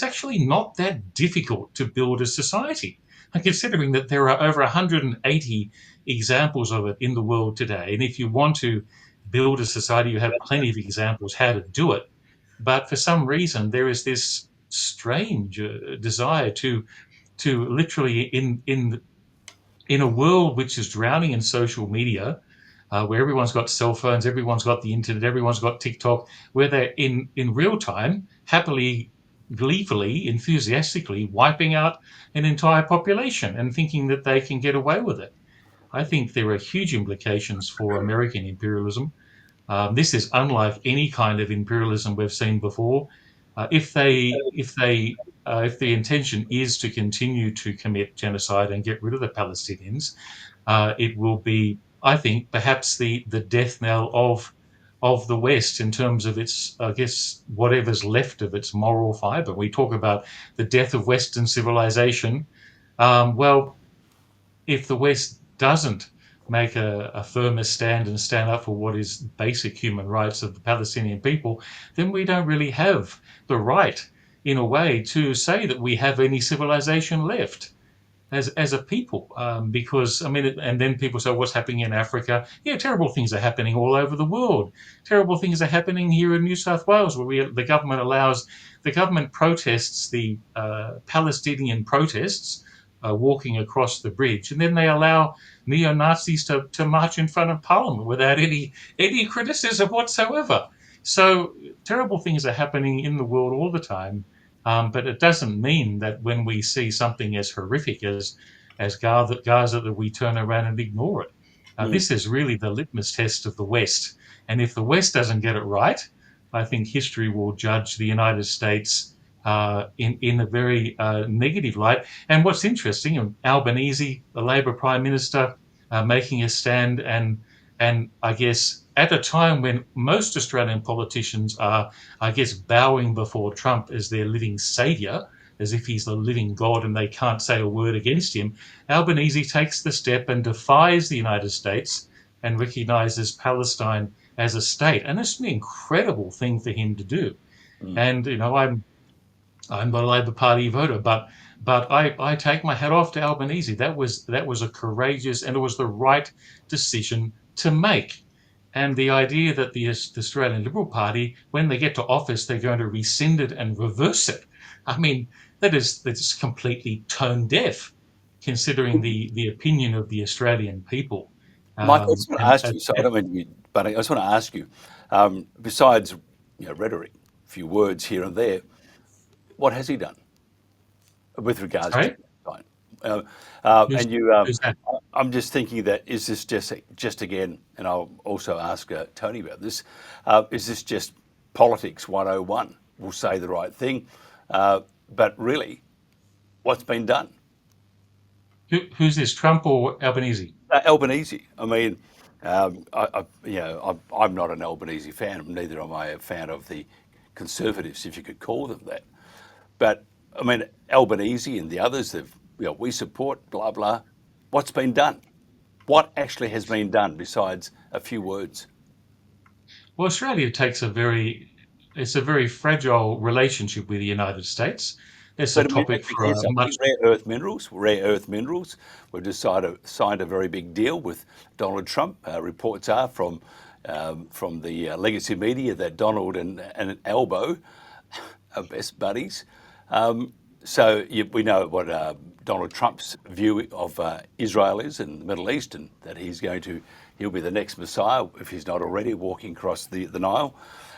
[SPEAKER 8] actually not that difficult to build a society. And considering that there are over 180 examples of it in the world today, and if you want to build a society, you have plenty of examples how to do it. But for some reason, there is this strange desire to literally in a world which is drowning in social media, where everyone's got cell phones, everyone's got the internet, everyone's got TikTok, where they're in real time, happily, gleefully, enthusiastically wiping out an entire population and thinking that they can get away with it. I think there are huge implications for American imperialism. This is unlike any kind of imperialism we've seen before. If the intention is to continue to commit genocide and get rid of the Palestinians, it will be, I think, perhaps the death knell of the West in terms of its, I guess, whatever's left of its moral fiber. We talk about the death of Western civilization. Well, if the West doesn't make a firmer stand and stand up for what is basic human rights of the Palestinian people, then we don't really have the right, in a way, to say that we have any civilization left. as a people, because I mean, and then people say, "What's happening in Africa?" Yeah, terrible things are happening all over the world. Terrible things are happening here in New South Wales, where the government protests the Palestinian protests, walking across the bridge, and then they allow neo Nazis to march in front of Parliament without any criticism whatsoever. So terrible things are happening in the world all the time. But it doesn't mean that when we see something as horrific as Gaza, that we turn around and ignore it. This is really the litmus test of the West. And if the West doesn't get it right, I think history will judge the United States in a very negative light. And what's interesting, Albanese, the Labor Prime Minister, making a stand, and I guess at a time when most Australian politicians are, I guess, bowing before Trump as their living saviour, as if he's the living God and they can't say a word against him, Albanese takes the step and defies the United States and recognises Palestine as a state. And it's an incredible thing for him to do. And, I'm not a Labor Party voter, but I take my hat off to Albanese. That was a courageous, and it was the right decision to make. And the idea that the Australian Liberal Party, when they get to office, they're going to rescind it and reverse it. I mean, that's completely tone deaf, considering the opinion of the Australian people.
[SPEAKER 6] Mike, I just want to
[SPEAKER 8] And
[SPEAKER 6] ask you, so I don't mean to be, but I just want to ask you, besides rhetoric, a few words here and there, what has he done with regards to
[SPEAKER 8] sorry,
[SPEAKER 6] Palestine? And
[SPEAKER 8] who's that?
[SPEAKER 6] I'm just thinking that is this just again, and I'll also ask Tony about this, is this just politics 101? We'll say the right thing, but really, what's been done?
[SPEAKER 8] Who's this? Trump or Albanese?
[SPEAKER 6] Albanese. I mean, I'm not an Albanese fan. Neither am I a fan of the Conservatives, if you could call them that. But I mean, Albanese and the others, we support blah blah. What's been done? What actually has been done besides a few words?
[SPEAKER 8] Well, Australia takes it's a very fragile relationship with the United States. It's a
[SPEAKER 6] But I mean,
[SPEAKER 8] topic for
[SPEAKER 6] here's
[SPEAKER 8] a
[SPEAKER 6] something:
[SPEAKER 8] much.
[SPEAKER 6] rare earth minerals. Rare earth minerals. We've just signed a very big deal with Donald Trump. Reports are from the legacy media that Donald and Albo are best buddies. We know what Donald Trump's view of Israel is in the Middle East, and that he'll be the next Messiah if he's not already walking across the Nile.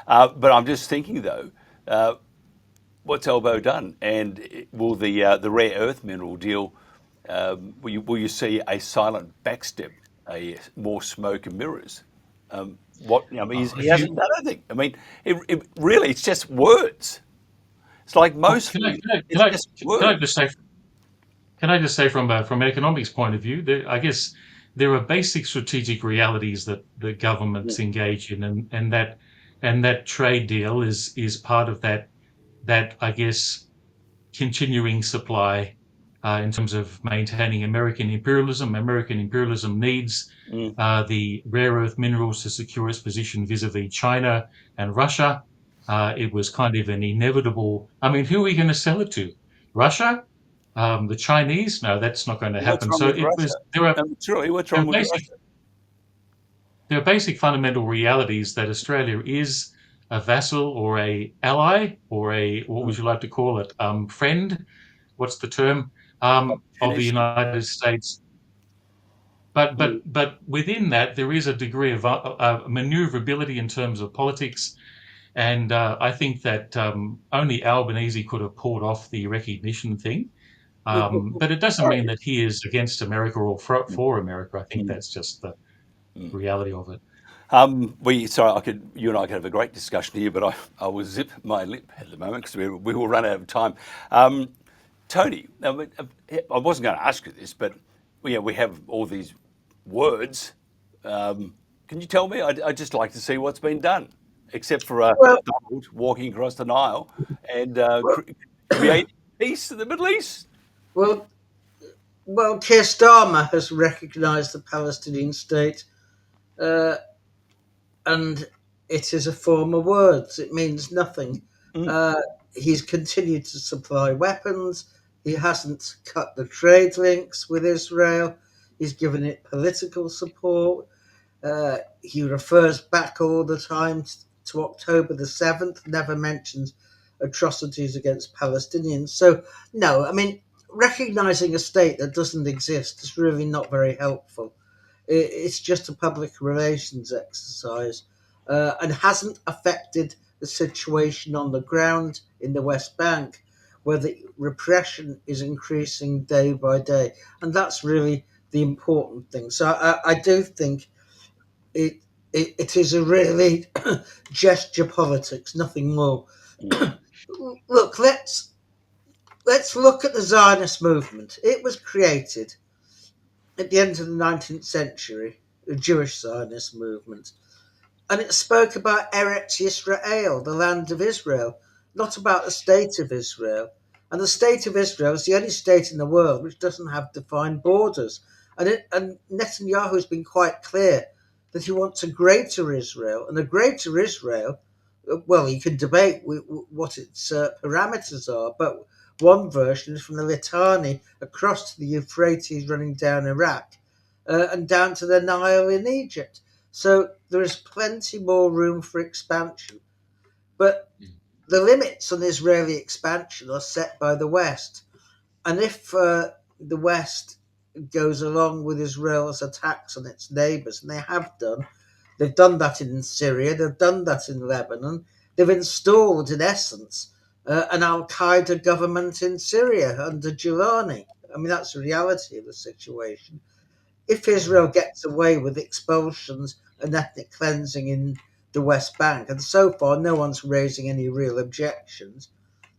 [SPEAKER 6] But I'm just thinking though, what's Albo done, and will the rare earth mineral deal? Will you see a silent backstep, a more smoke and mirrors? He
[SPEAKER 8] If you
[SPEAKER 6] hasn't done anything. I mean, really, it's just words. It's like
[SPEAKER 8] can I
[SPEAKER 6] mostly,
[SPEAKER 8] can I can
[SPEAKER 6] it's
[SPEAKER 8] I
[SPEAKER 6] just
[SPEAKER 8] can I
[SPEAKER 6] words.
[SPEAKER 8] just say from an economics point of view, I guess there are basic strategic realities that the governments engage in, and that trade deal is part of that I guess continuing supply in terms of maintaining American imperialism. American imperialism needs the rare earth minerals to secure its position vis-a-vis China and Russia. It was kind of an inevitable. I mean, who are we going to sell it to? Russia? The Chinese? No, that's not going to
[SPEAKER 6] What's
[SPEAKER 8] happen.
[SPEAKER 6] wrong
[SPEAKER 8] So
[SPEAKER 6] with
[SPEAKER 8] it
[SPEAKER 6] Russia?
[SPEAKER 8] was there are
[SPEAKER 6] Truly, what's
[SPEAKER 8] there
[SPEAKER 6] wrong
[SPEAKER 8] are
[SPEAKER 6] with
[SPEAKER 8] basic
[SPEAKER 6] Russia?
[SPEAKER 8] there are basic fundamental realities that Australia is a vassal or a ally or a, what would you like to call it, friend? What's the term? Of the
[SPEAKER 6] Opportunist.
[SPEAKER 8] United States. But within that, there is a degree of maneuverability in terms of politics, and I think that only Albanese could have pulled off the recognition thing. But it doesn't mean
[SPEAKER 6] Sorry.
[SPEAKER 8] that he is against America or for America. I think that's just the reality of it.
[SPEAKER 6] You and I could have a great discussion here, but I will zip my lip at the moment because we will run out of time. Tony, I wasn't going to ask you this, but we have all these words. Can you tell me? I'd just like to see what's been done, except for
[SPEAKER 9] Well,
[SPEAKER 6] Donald walking across the Nile and
[SPEAKER 9] well,
[SPEAKER 6] creating peace in the Middle East.
[SPEAKER 9] well, Keir Starmer has recognised the Palestinian state, uh, and it is a form of words. It means nothing.
[SPEAKER 6] Mm.
[SPEAKER 9] Uh, he's continued to supply weapons. He hasn't cut the trade links with Israel. He's given it political support. He refers back all the time to October the 7th, never mentions atrocities against Palestinians. So, no, I mean, recognizing a state that doesn't exist is really not very helpful. It's just a public relations exercise and hasn't affected the situation on the ground in the West Bank, where the repression is increasing day by day. And that's really the important thing. So I do think it is a really gesture politics, nothing more. Look, let's look at the Zionist movement. It was created at the end of the 19th century, the Jewish Zionist movement, and it spoke about Eretz Yisrael, the land of Israel, not about the state of Israel. And the state of Israel is the only state in the world which doesn't have defined borders. And Netanyahu has been quite clear that he wants a greater Israel. And a greater Israel, well, you can debate what its parameters are, but one version is from the Litani across to the Euphrates running down Iraq and down to the Nile in Egypt. So there is plenty more room for expansion. But the limits on Israeli expansion are set by the West. And if the West goes along with Israel's attacks on its neighbours, and they have done, they've done that in Syria, they've done that in Lebanon, they've installed, in essence, an Al Qaeda government in Syria under Giuliani. I mean, that's the reality of the situation. If Israel gets away with expulsions and ethnic cleansing in the West Bank, and so far no one's raising any real objections,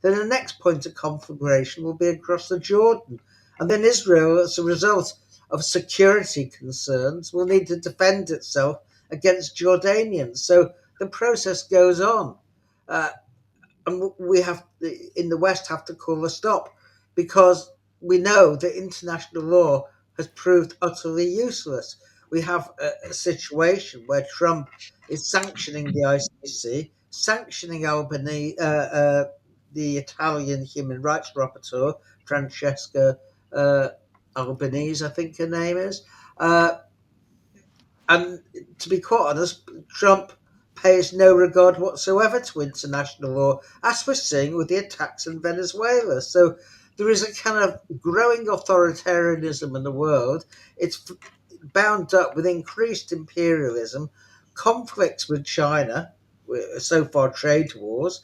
[SPEAKER 9] then the next point of conflagration will be across the Jordan. And then Israel, as a result of security concerns, will need to defend itself against Jordanians. So the process goes on. And we have, in the West, have to call a stop because we know that international law has proved utterly useless. We have a situation where Trump is sanctioning the ICC, sanctioning the Italian human rights rapporteur, Francesca Albanese, I think her name is. And to be quite honest, Trump pays no regard whatsoever to international law, as we're seeing with the attacks in Venezuela. So there is a kind of growing authoritarianism in the world. It's bound up with increased imperialism, conflicts with China, so far trade wars,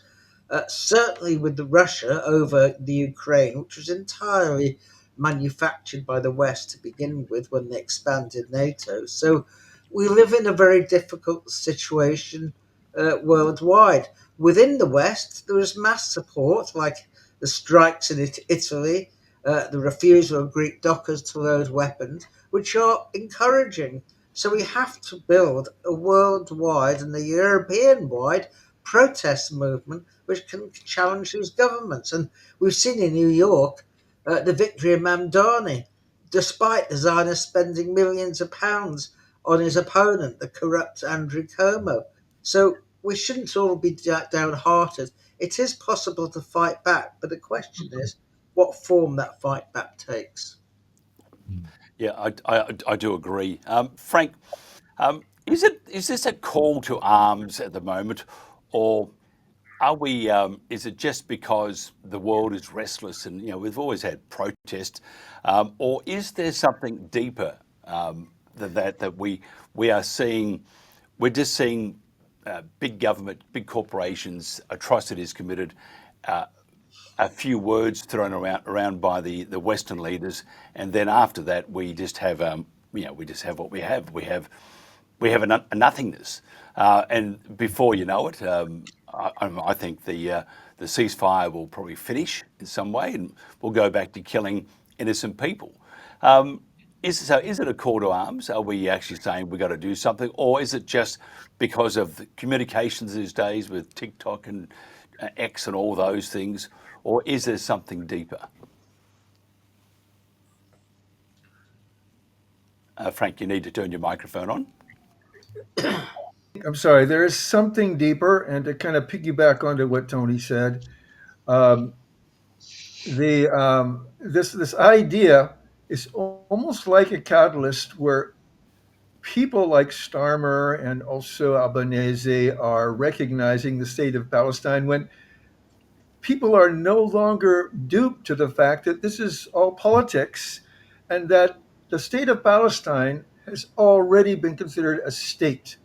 [SPEAKER 9] certainly with the Russia over the Ukraine, which was entirely manufactured by the West to begin with when they expanded NATO. So we live in a very difficult situation worldwide. Within the West, there is mass support, like the strikes in Italy, the refusal of Greek dockers to load weapons, which are encouraging. So we have to build a worldwide and a European-wide protest movement which can challenge these governments. And we've seen in New York the victory of Mamdani, despite the Zionists spending millions of pounds on his opponent, the corrupt Andrew Cuomo. So we shouldn't all be downhearted. It is possible to fight back, but the question is what form that fight back takes.
[SPEAKER 6] Yeah, I do agree. Frank, is this a call to arms at the moment, or are we? Is it just because the world is restless and we've always had protests, or is there something deeper than that we are seeing? We're just seeing big government, big corporations, atrocities committed. A few words thrown around by the Western leaders, and then after that, we just have we just have what we have. We have a nothingness, and before you know it, I think the ceasefire will probably finish in some way, and we'll go back to killing innocent people. Is it a call to arms? Are we actually saying we've got to do something, or is it just because of the communications these days with TikTok and X and all those things? Or is there something deeper? Frank, you need to turn your microphone on.
[SPEAKER 7] I'm sorry, there is something deeper, and to kind of piggyback onto what Tony said, This idea is almost like a catalyst where people like Starmer and also Albanese are recognizing the state of Palestine when people are no longer duped to the fact that this is all politics and that the state of Palestine has already been considered a state.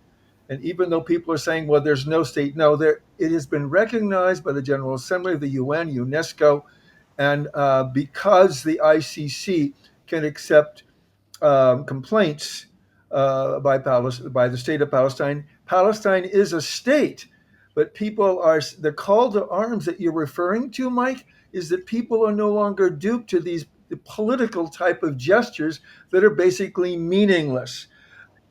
[SPEAKER 7] And even though people are saying, well, there's no state, no, it has been recognized by the General Assembly of the UN, UNESCO, and because the ICC can accept complaints by the state of Palestine. Palestine is a state, but people are the call to arms that you're referring to, Mike, is that people are no longer duped to these political type of gestures that are basically meaningless.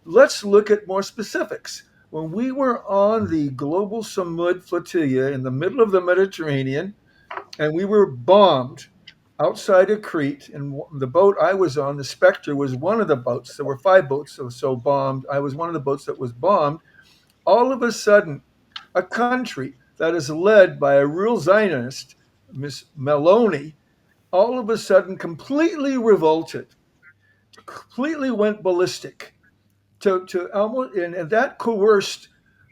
[SPEAKER 7] Let's look at more specifics. When we were on the global Samud flotilla in the middle of the Mediterranean, and we were bombed outside of Crete. And the boat I was on, the Spectre, was one of the boats. There were 5 boats that were so bombed. I was one of the boats that was bombed. All of a sudden, a country that is led by a real Zionist, Miss Meloni, all of a sudden completely revolted, completely went ballistic to almost, and that coerced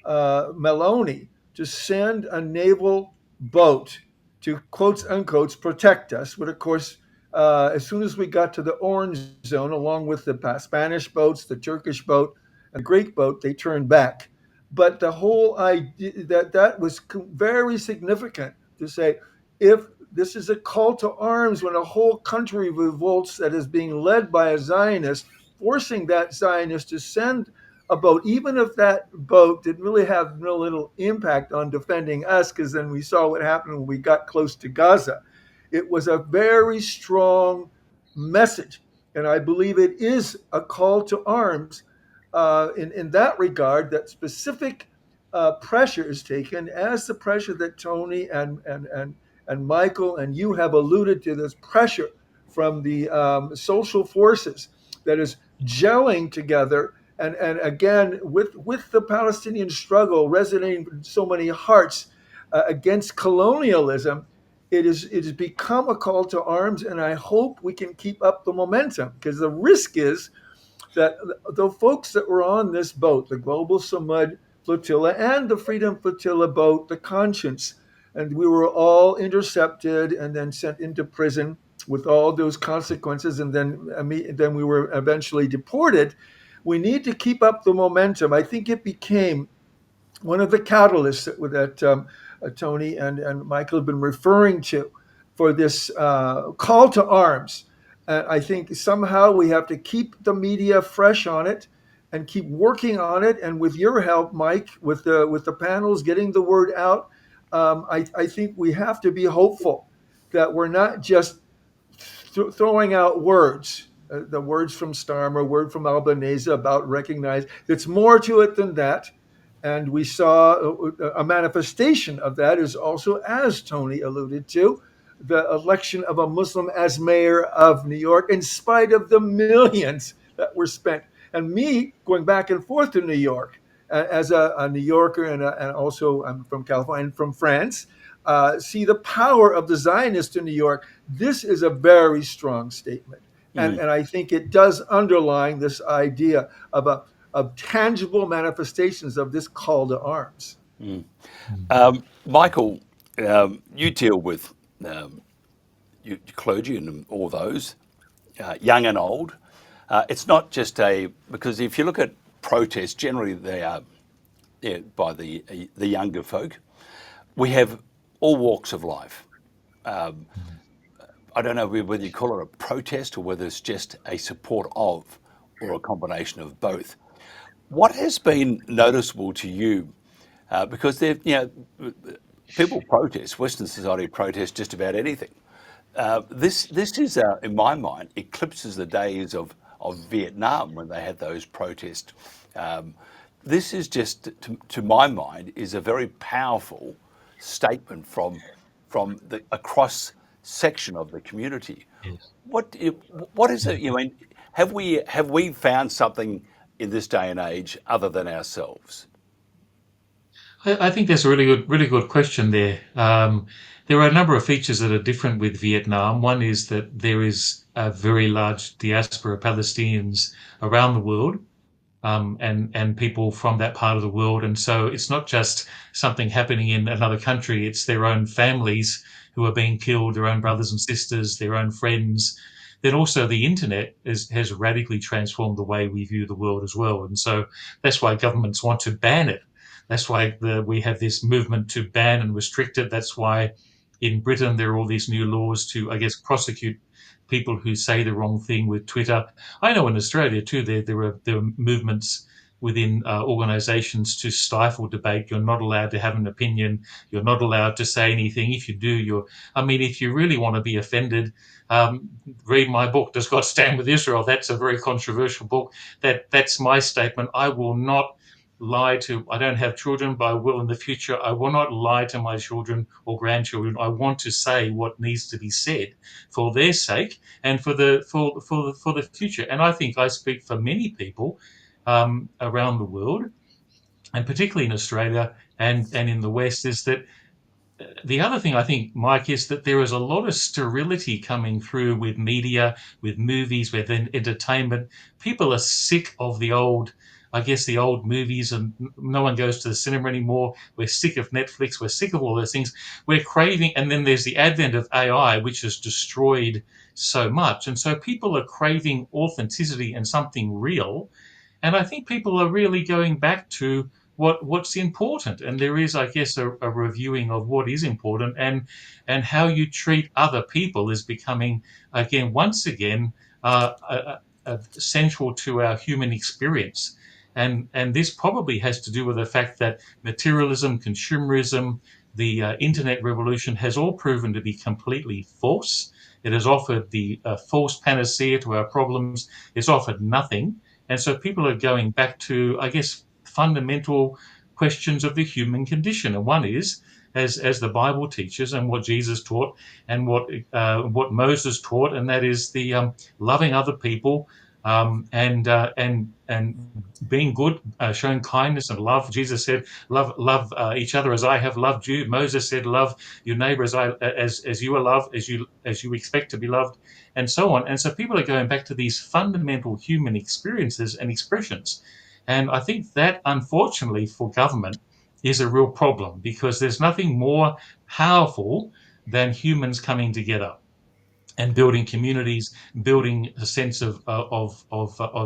[SPEAKER 7] Meloni to send a naval boat to quotes unquotes protect us. But of course, as soon as we got to the orange zone, along with the Spanish boats, the Turkish boat, and the Greek boat, they turned back. But the whole idea that was very significant to say, if this is a call to arms when a whole country revolts that is being led by a Zionist, forcing that Zionist to send a boat, even if that boat didn't really have no little impact on defending us, because then we saw what happened when we got close to Gaza. It was a very strong message, and I believe it is a call to arms in that regard, that specific pressure is taken as the pressure that Tony and Michael and you have alluded to, this pressure from the social forces that is gelling together. And again, with the Palestinian struggle resonating in so many hearts against colonialism, it has become a call to arms. And I hope we can keep up the momentum, because the risk is that the folks that were on this boat, the Global Samud Flotilla and the Freedom Flotilla boat, the Conscience, and we were all intercepted and then sent into prison with all those consequences, and then we were eventually deported. We need to keep up the momentum. I think it became one of the catalysts that Tony and Michael have been referring to for this call to arms. I think somehow we have to keep the media fresh on it and keep working on it. And with your help, Mike, with the panels, getting the word out, I think we have to be hopeful that we're not just throwing out words, the words from Starmer, word from Albanese about recognize. It's more to it than that. And we saw a manifestation of that is also, as Tony alluded to, the election of a Muslim as mayor of New York, in spite of the millions that were spent. And me going back and forth to New York as a New Yorker, and also I'm from California and from France, see the power of the Zionists in New York. This is a very strong statement. And I think it does underline this idea of tangible manifestations of this call to arms.
[SPEAKER 6] Michael, you deal with clergy and all those, young and old. It's not just because if you look at protests, generally they are by the younger folk. We have all walks of life. I don't know whether you call it a protest or whether it's just a support of, or a combination of both. What has been noticeable to you? Because people protest, Western society protests just about anything. This is, in my mind, eclipses the days of Vietnam when they had those protests. This is just, to my mind, is a very powerful statement from a cross section of the community. Yes. What is it? Have we found something in this day and age other than ourselves?
[SPEAKER 8] I think that's a really good question there. There are a number of features that are different with Vietnam. One is that there is a very large diaspora of Palestinians around the world, and people from that part of the world. And so it's not just something happening in another country, it's their own families who are being killed, their own brothers and sisters, their own friends. Then also the internet has radically transformed the way we view the world as well. And so that's why governments want to ban it. That's why we have this movement to ban and restrict it. That's why in Britain there are all these new laws to, I guess, prosecute people who say the wrong thing with Twitter. I know in Australia too, there are movements within organisations to stifle debate. You're not allowed to have an opinion. You're not allowed to say anything. If you do, if you really want to be offended, read my book, Does God Stand with Israel? That's a very controversial book. That's my statement. I will not I don't have children, but I will in the future. I will not lie to my children or grandchildren. I want to say what needs to be said for their sake and for the future. And I think I speak for many people around the world, and particularly in Australia and in the West, is that the other thing I think, Mike, is that there is a lot of sterility coming through with media, with movies, with entertainment. People are sick of the old movies, and no one goes to the cinema anymore. We're sick of Netflix. We're sick of all those things. We're craving, and then there's the advent of AI, which has destroyed so much. And so people are craving authenticity and something real. And I think people are really going back to what's important. And there is, I guess, a reviewing of what is important, and how you treat other people is becoming, once again, central to our human experience. And this probably has to do with the fact that materialism, consumerism, the internet revolution has all proven to be completely false. It has offered the false panacea to our problems. It's offered nothing. And so people are going back to, I guess, fundamental questions of the human condition. And one is, as the Bible teaches and what Jesus taught and what Moses taught, and that is the loving other people, and being good, showing kindness and love. Jesus said, "Love each other as I have loved you." Moses said, "Love your neighbor as you are loved, as you expect to be loved," and so on. And so people are going back to these fundamental human experiences and expressions. And I think that, unfortunately, for government is a real problem, because there's nothing more powerful than humans coming together and building communities, building a sense of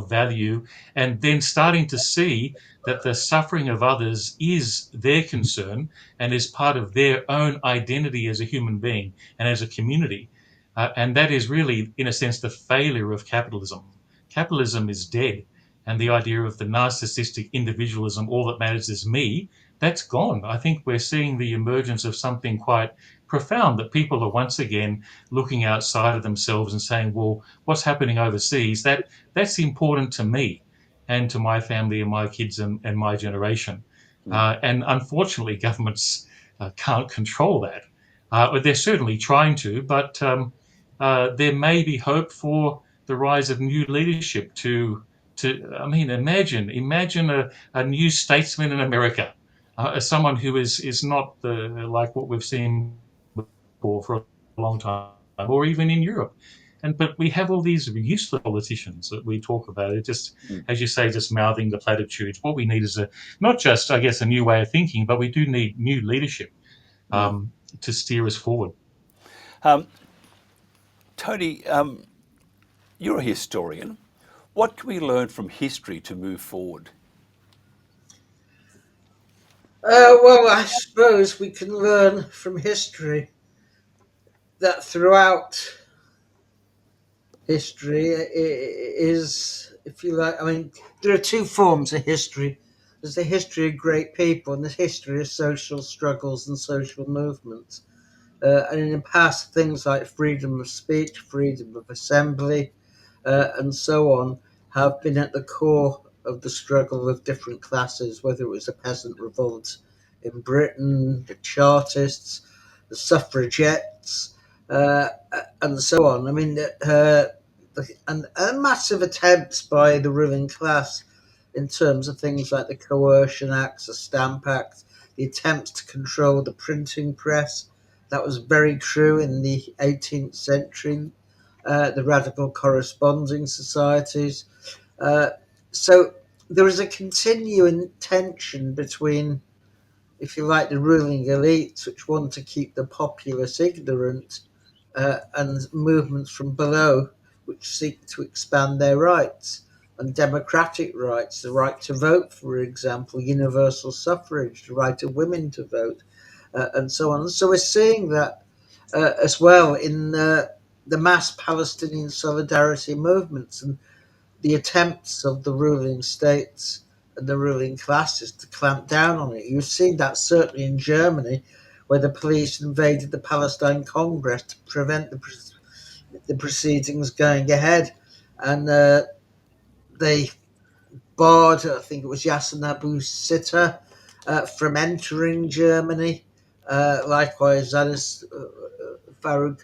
[SPEAKER 8] value, and then starting to see that the suffering of others is their concern and is part of their own identity as a human being and as a community. And that is really, in a sense, the failure of capitalism. Capitalism is dead, and the idea of the narcissistic individualism, all that matters is me, that's gone. I think we're seeing the emergence of something quite profound, that people are once again looking outside of themselves and saying, well, what's happening overseas, that's important to me and to my family and my kids and my generation. And unfortunately, governments can't control that. They're certainly trying to, but there may be hope for the rise of new leadership imagine a new statesman in America, someone who is not like what we've seen for a long time, or even in Europe. But we have all these useless politicians that we talk about. It just, as you say, just mouthing the platitudes. What we need is not just, I guess, a new way of thinking, but we do need new leadership to steer us forward.
[SPEAKER 6] Tony, you're a historian. What can we learn from history to move forward?
[SPEAKER 9] Well, I suppose we can learn from history that throughout history is, if you like, there are two forms of history. There's the history of great people and the history of social struggles and social movements. And in the past, things like freedom of speech, freedom of assembly, and so on, have been at the core of the struggle of different classes, whether it was the peasant revolt in Britain, the Chartists, the suffragettes, and so on. And massive attempts by the ruling class in terms of things like the Coercion Acts, the Stamp Act, the attempts to control the printing press. That was very true in the 18th century, the radical corresponding societies. Uh, so there is a continuing tension between, if you like, the ruling elites, which want to keep the populace ignorant, and movements from below, which seek to expand their rights and democratic rights, the right to vote, for example, universal suffrage, the right of women to vote, and so on. So we're seeing that as well in the mass Palestinian solidarity movements and the attempts of the ruling states and the ruling classes to clamp down on it. You've seen that certainly in Germany, where the police invaded the Palestine Congress to prevent the proceedings going ahead, and they barred, I think it was Yassin Abu Sitter, from entering Germany. Likewise, Zanis Farug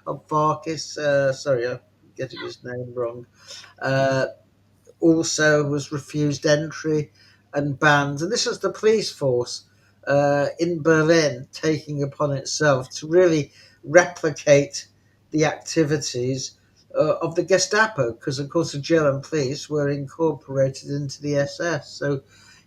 [SPEAKER 9] Farkis, sorry, I'm getting his name wrong, uh, also was refused entry and banned. And this was the police force in Berlin taking upon itself to really replicate the activities of the Gestapo, because of course the German police were incorporated into the SS. So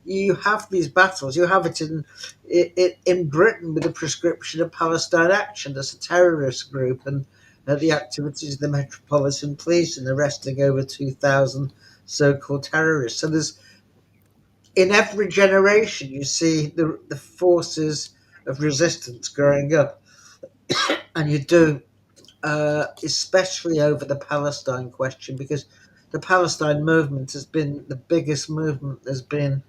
[SPEAKER 9] you have these battles. You have it in Britain with the prescription of Palestine Action as a terrorist group, and the activities of the Metropolitan Police in arresting over 2,000 so-called terrorists. So there's, in every generation, you see the forces of resistance growing up, and you do, especially over the Palestine question, because the Palestine movement has been the biggest movement there's been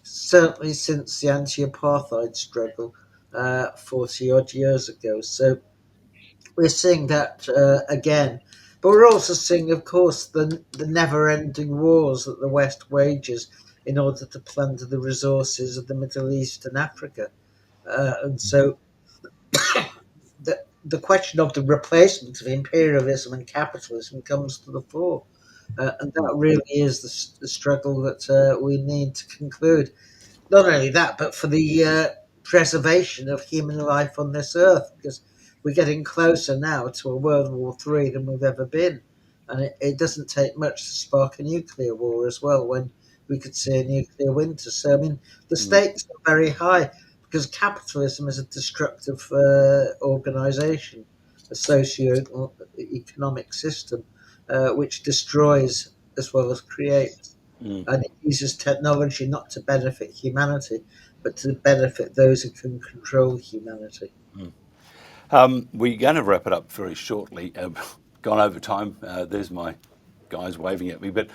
[SPEAKER 9] certainly since the anti-apartheid struggle 40 odd years ago. So we're seeing that again. But we're also seeing, of course, the never ending wars that the West wages in order to plunder the resources of the Middle East and Africa. And so the question of the replacement of imperialism and capitalism comes to the fore. And that really is the struggle that we need to conclude. Not only that, but for the preservation of human life on this earth, because we're getting closer now to a World War III than we've ever been. And it doesn't take much to spark a nuclear war as well, when we could see a nuclear winter. So, I mean, the stakes are very high because capitalism is a destructive organization, a socio-economic system, which destroys as well as creates. And it uses technology not to benefit humanity, but to benefit those who can control humanity.
[SPEAKER 6] We're going to wrap it up very shortly. Gone over time. There's my guys waving at me. But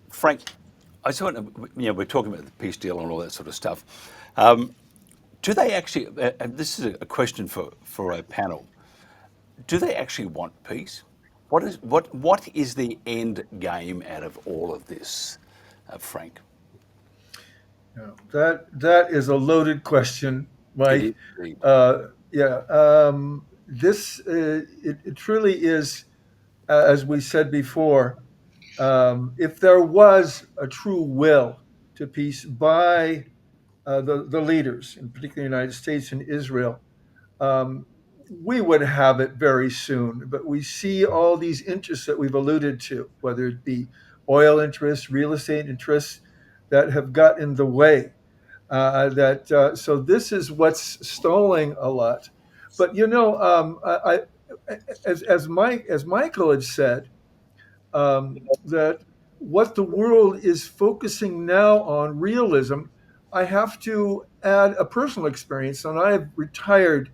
[SPEAKER 6] Frank, I just want to, we're talking about the peace deal and all that sort of stuff. Do they actually, and this is a question for a panel, do they actually want peace? What is the end game out of all of this, Frank?
[SPEAKER 7] That is a loaded question, Mike. This it truly is, as we said before. If there was a true will to peace by the leaders, in particular the United States and Israel, we would have it very soon. But we see all these interests that we've alluded to, whether it be oil interests, real estate interests, that have got in the way. So this is what's stalling a lot. But as Michael had said, that what the world is focusing now on realism, I have to add a personal experience. And I've retired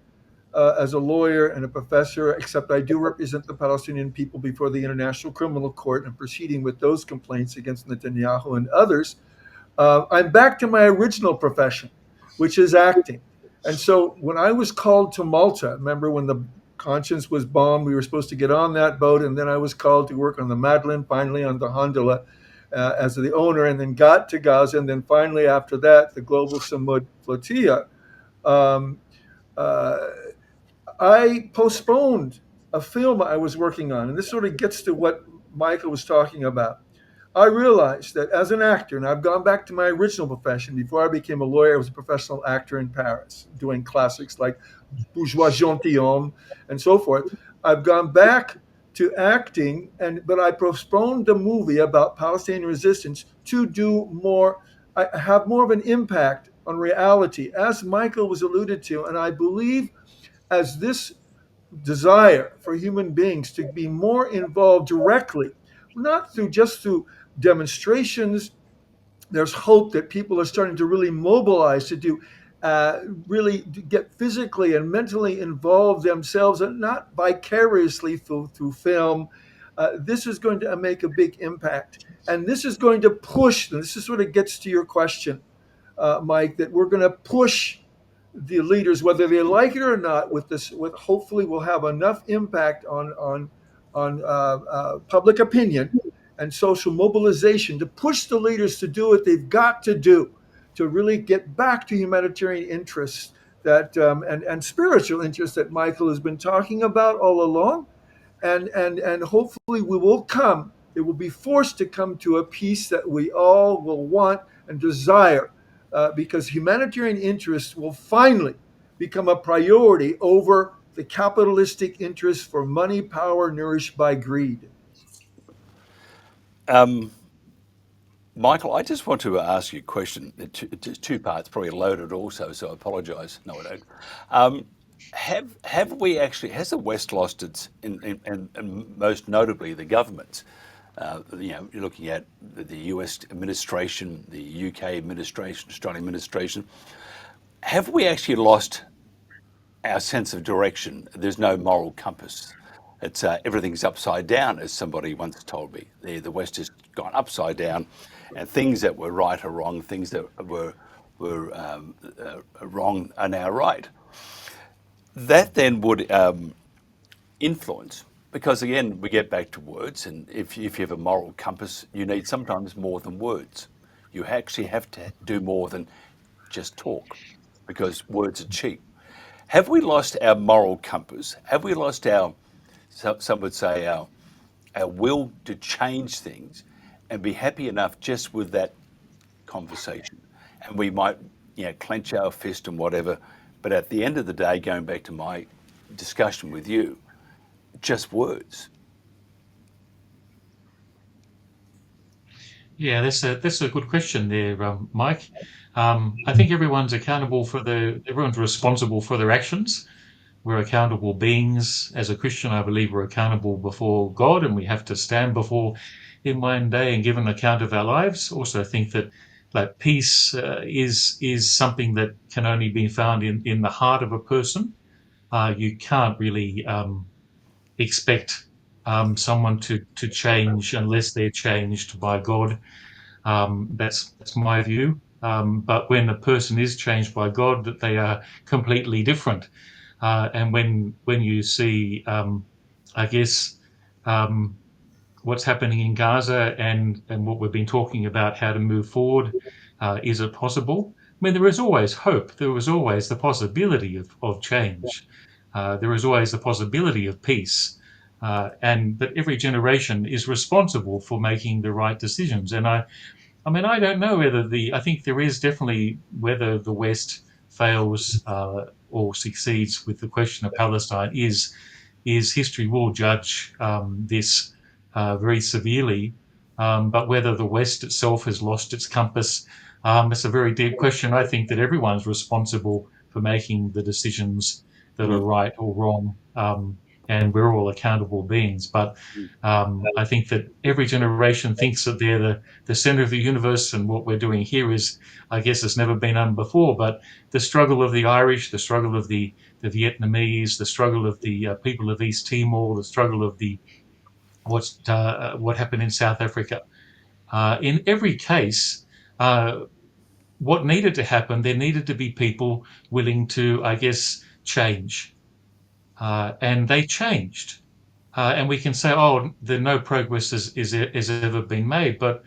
[SPEAKER 7] as a lawyer and a professor, except I do represent the Palestinian people before the International Criminal Court and proceeding with those complaints against Netanyahu and others. I'm back to my original profession, which is acting. And so when I was called to Malta, remember when the Conscience was bombed, we were supposed to get on that boat, and then I was called to work on the Madeleine, finally on the Hondola as the owner, and then got to Gaza, and then finally after that, the Global Samud Flotilla. I postponed a film I was working on, and this sort of gets to what Michael was talking about. I realized that as an actor, and I've gone back to my original profession. Before I became a lawyer, I was a professional actor in Paris, doing classics like Bourgeois Gentilhomme and so forth. I've gone back to acting, but I postponed the movie about Palestinian resistance to do more, I have more of an impact on reality, as Michael was alluded to. And I believe as this desire for human beings to be more involved directly, not through demonstrations. There's hope that people are starting to really mobilize to do really get physically and mentally involved themselves, and not vicariously through film. This is going to make a big impact, and this is going to push. And this is sort of gets to your question, Mike, that we're going to push the leaders, whether they like it or not, with this. With hopefully, we'll have enough impact on public opinion and social mobilization to push the leaders to do what they've got to do to really get back to humanitarian interests that and spiritual interests that Michael has been talking about all along, and hopefully we will come. It will be forced to come to a peace that we all will want and desire, because humanitarian interests will finally become a priority over the capitalistic interests for money, power, nourished by greed.
[SPEAKER 6] Michael, I just want to ask you a question. It's two parts, probably loaded also, so I apologise. No, I don't. Have we actually, has the West lost its, and most notably the governments, you're looking at the US administration, the UK administration, Australian administration, have we actually lost our sense of direction? There's no moral compass. It's everything's upside down, as somebody once told me. The West has gone upside down, and things that were right are wrong, things that were wrong are now right. That then would influence, because again, we get back to words, and if you have a moral compass, you need sometimes more than words. You actually have to do more than just talk, because words are cheap. Have we lost our moral compass? Have we lost our, some would say, our will to change things and be happy enough just with that conversation? And we might, clench our fist and whatever, but at the end of the day, going back to my discussion with you, just words.
[SPEAKER 8] Yeah, that's a good question there, Mike. I think everyone's responsible for their actions. We're accountable beings. As a Christian, I believe we're accountable before God, and we have to stand before Him one day and give an account of our lives. Also, think that peace is something that can only be found in the heart of a person. You can't really expect someone to change unless they're changed by God. That's my view. But when a person is changed by God, that they are completely different. And when you see, I guess, what's happening in Gaza and what we've been talking about, how to move forward, is it possible? I mean, there is always hope. There is always the possibility of change. There is always the possibility of peace. But every generation is responsible for making the right decisions. And I don't know I think there is definitely whether the West fails or succeeds with the question of Palestine is history will judge this very severely. But whether the West itself has lost its compass, it's a very deep question. I think that everyone's responsible for making the decisions that are right or wrong. And we're all accountable beings. But I think that every generation thinks that they're the center of the universe, and what we're doing here is, I guess, it's never been done before. But the struggle of the Irish, the struggle of the Vietnamese, the struggle of the people of East Timor, the struggle of what happened in South Africa. In every case, what needed to happen, there needed to be people willing to, I guess, change. And they changed. And we can say, no progress has ever been made. But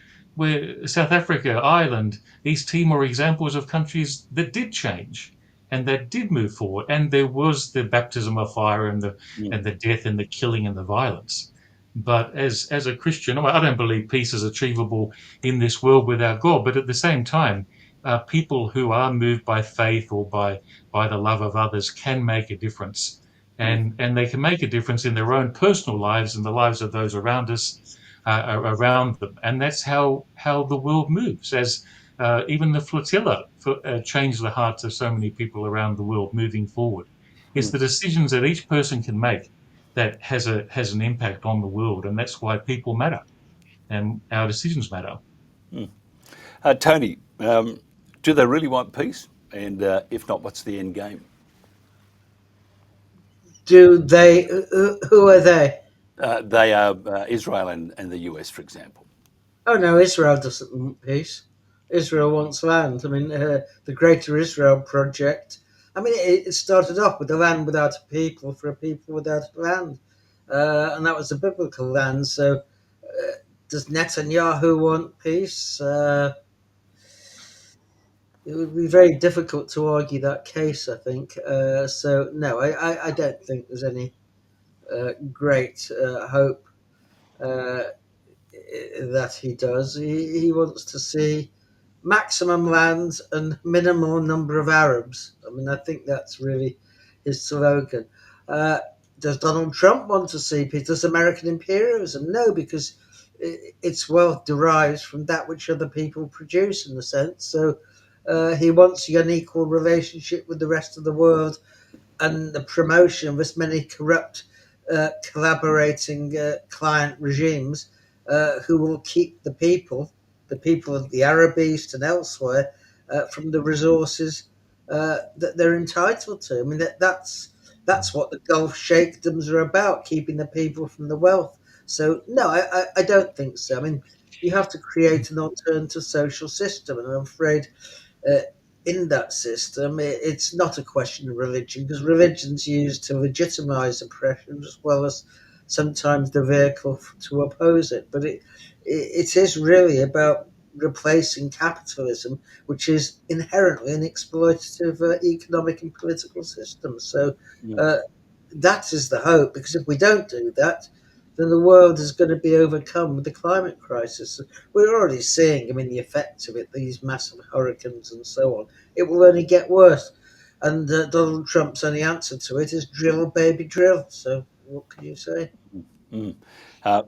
[SPEAKER 8] South Africa, Ireland, East Timor, examples of countries that did change and that did move forward. And there was the baptism of fire and the death and the killing and the violence. But as a Christian, I don't believe peace is achievable in this world without God. But at the same time, people who are moved by faith or by the love of others can make a difference, and they can make a difference in their own personal lives and the lives of those around us, around them. And that's how the world moves. As even the flotilla changed the hearts of so many people around the world moving forward. It's the decisions that each person can make that has an impact on the world, and that's why people matter and our decisions matter.
[SPEAKER 6] Tony, do they really want peace? And if not, what's the end game?
[SPEAKER 9] Do they? Who are they?
[SPEAKER 6] They are Israel and the US, for example.
[SPEAKER 9] Oh no, Israel doesn't want peace. Israel wants land. I mean, the Greater Israel Project. I mean, it started off with a land without a people for a people without a land, and that was a biblical land. So, does Netanyahu want peace? It would be very difficult to argue that case, I think. So, no, I don't think there's any great hope that he does. He wants to see maximum land and minimal number of Arabs. I mean, I think that's really his slogan. Does Donald Trump want to see peace? Does American imperialism? No, because it's wealth derives from that which other people produce, in a sense. So he wants an unequal relationship with the rest of the world and the promotion of as many corrupt, collaborating client regimes who will keep the people of the Arab East and elsewhere, from the resources that they're entitled to. I mean, that's what the Gulf Sheikdoms are about, keeping the people from the wealth. So, no, I don't think so. I mean, you have to create an alternative social system, and I'm afraid uh, in that system, it's not a question of religion, because religion's used to legitimize oppression as well as sometimes the vehicle to oppose it. But it is really about replacing capitalism, which is inherently an exploitative economic and political system. So that is the hope, because if we don't do that, then the world is going to be overcome with the climate crisis. We're already seeing, I mean, the effects of it, these massive hurricanes and so on. It will only get worse. And Donald Trump's only answer to it is drill, baby, drill. So what can you say?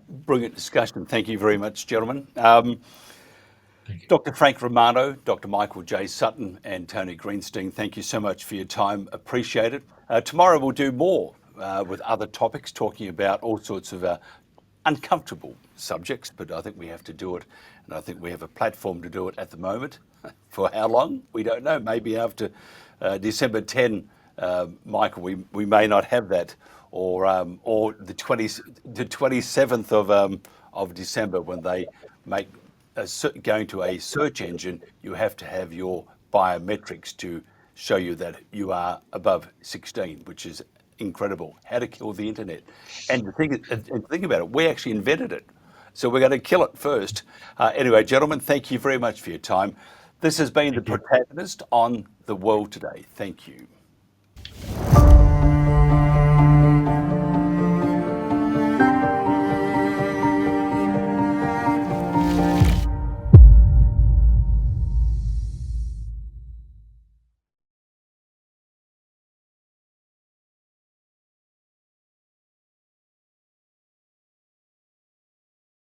[SPEAKER 6] Brilliant discussion. Thank you very much, gentlemen. Dr. Frank Romano, Dr. Michael J. Sutton, and Tony Greenstein, thank you so much for your time. Appreciate it. Tomorrow we'll do more with other topics, talking about all sorts of uncomfortable subjects, but I think we have to do it, and I think we have a platform to do it at the moment. For how long? We don't know. Maybe after December 10, Michael, we may not have that, or the 27th of December, when they make going to a search engine, you have to have your biometrics to show you that you are above 16, which is incredible. How to kill the internet. And think about it, we actually invented it. So we're going to kill it first. Anyway, gentlemen, thank you very much for your time. This has been The Protagonist on The World Today. Thank you.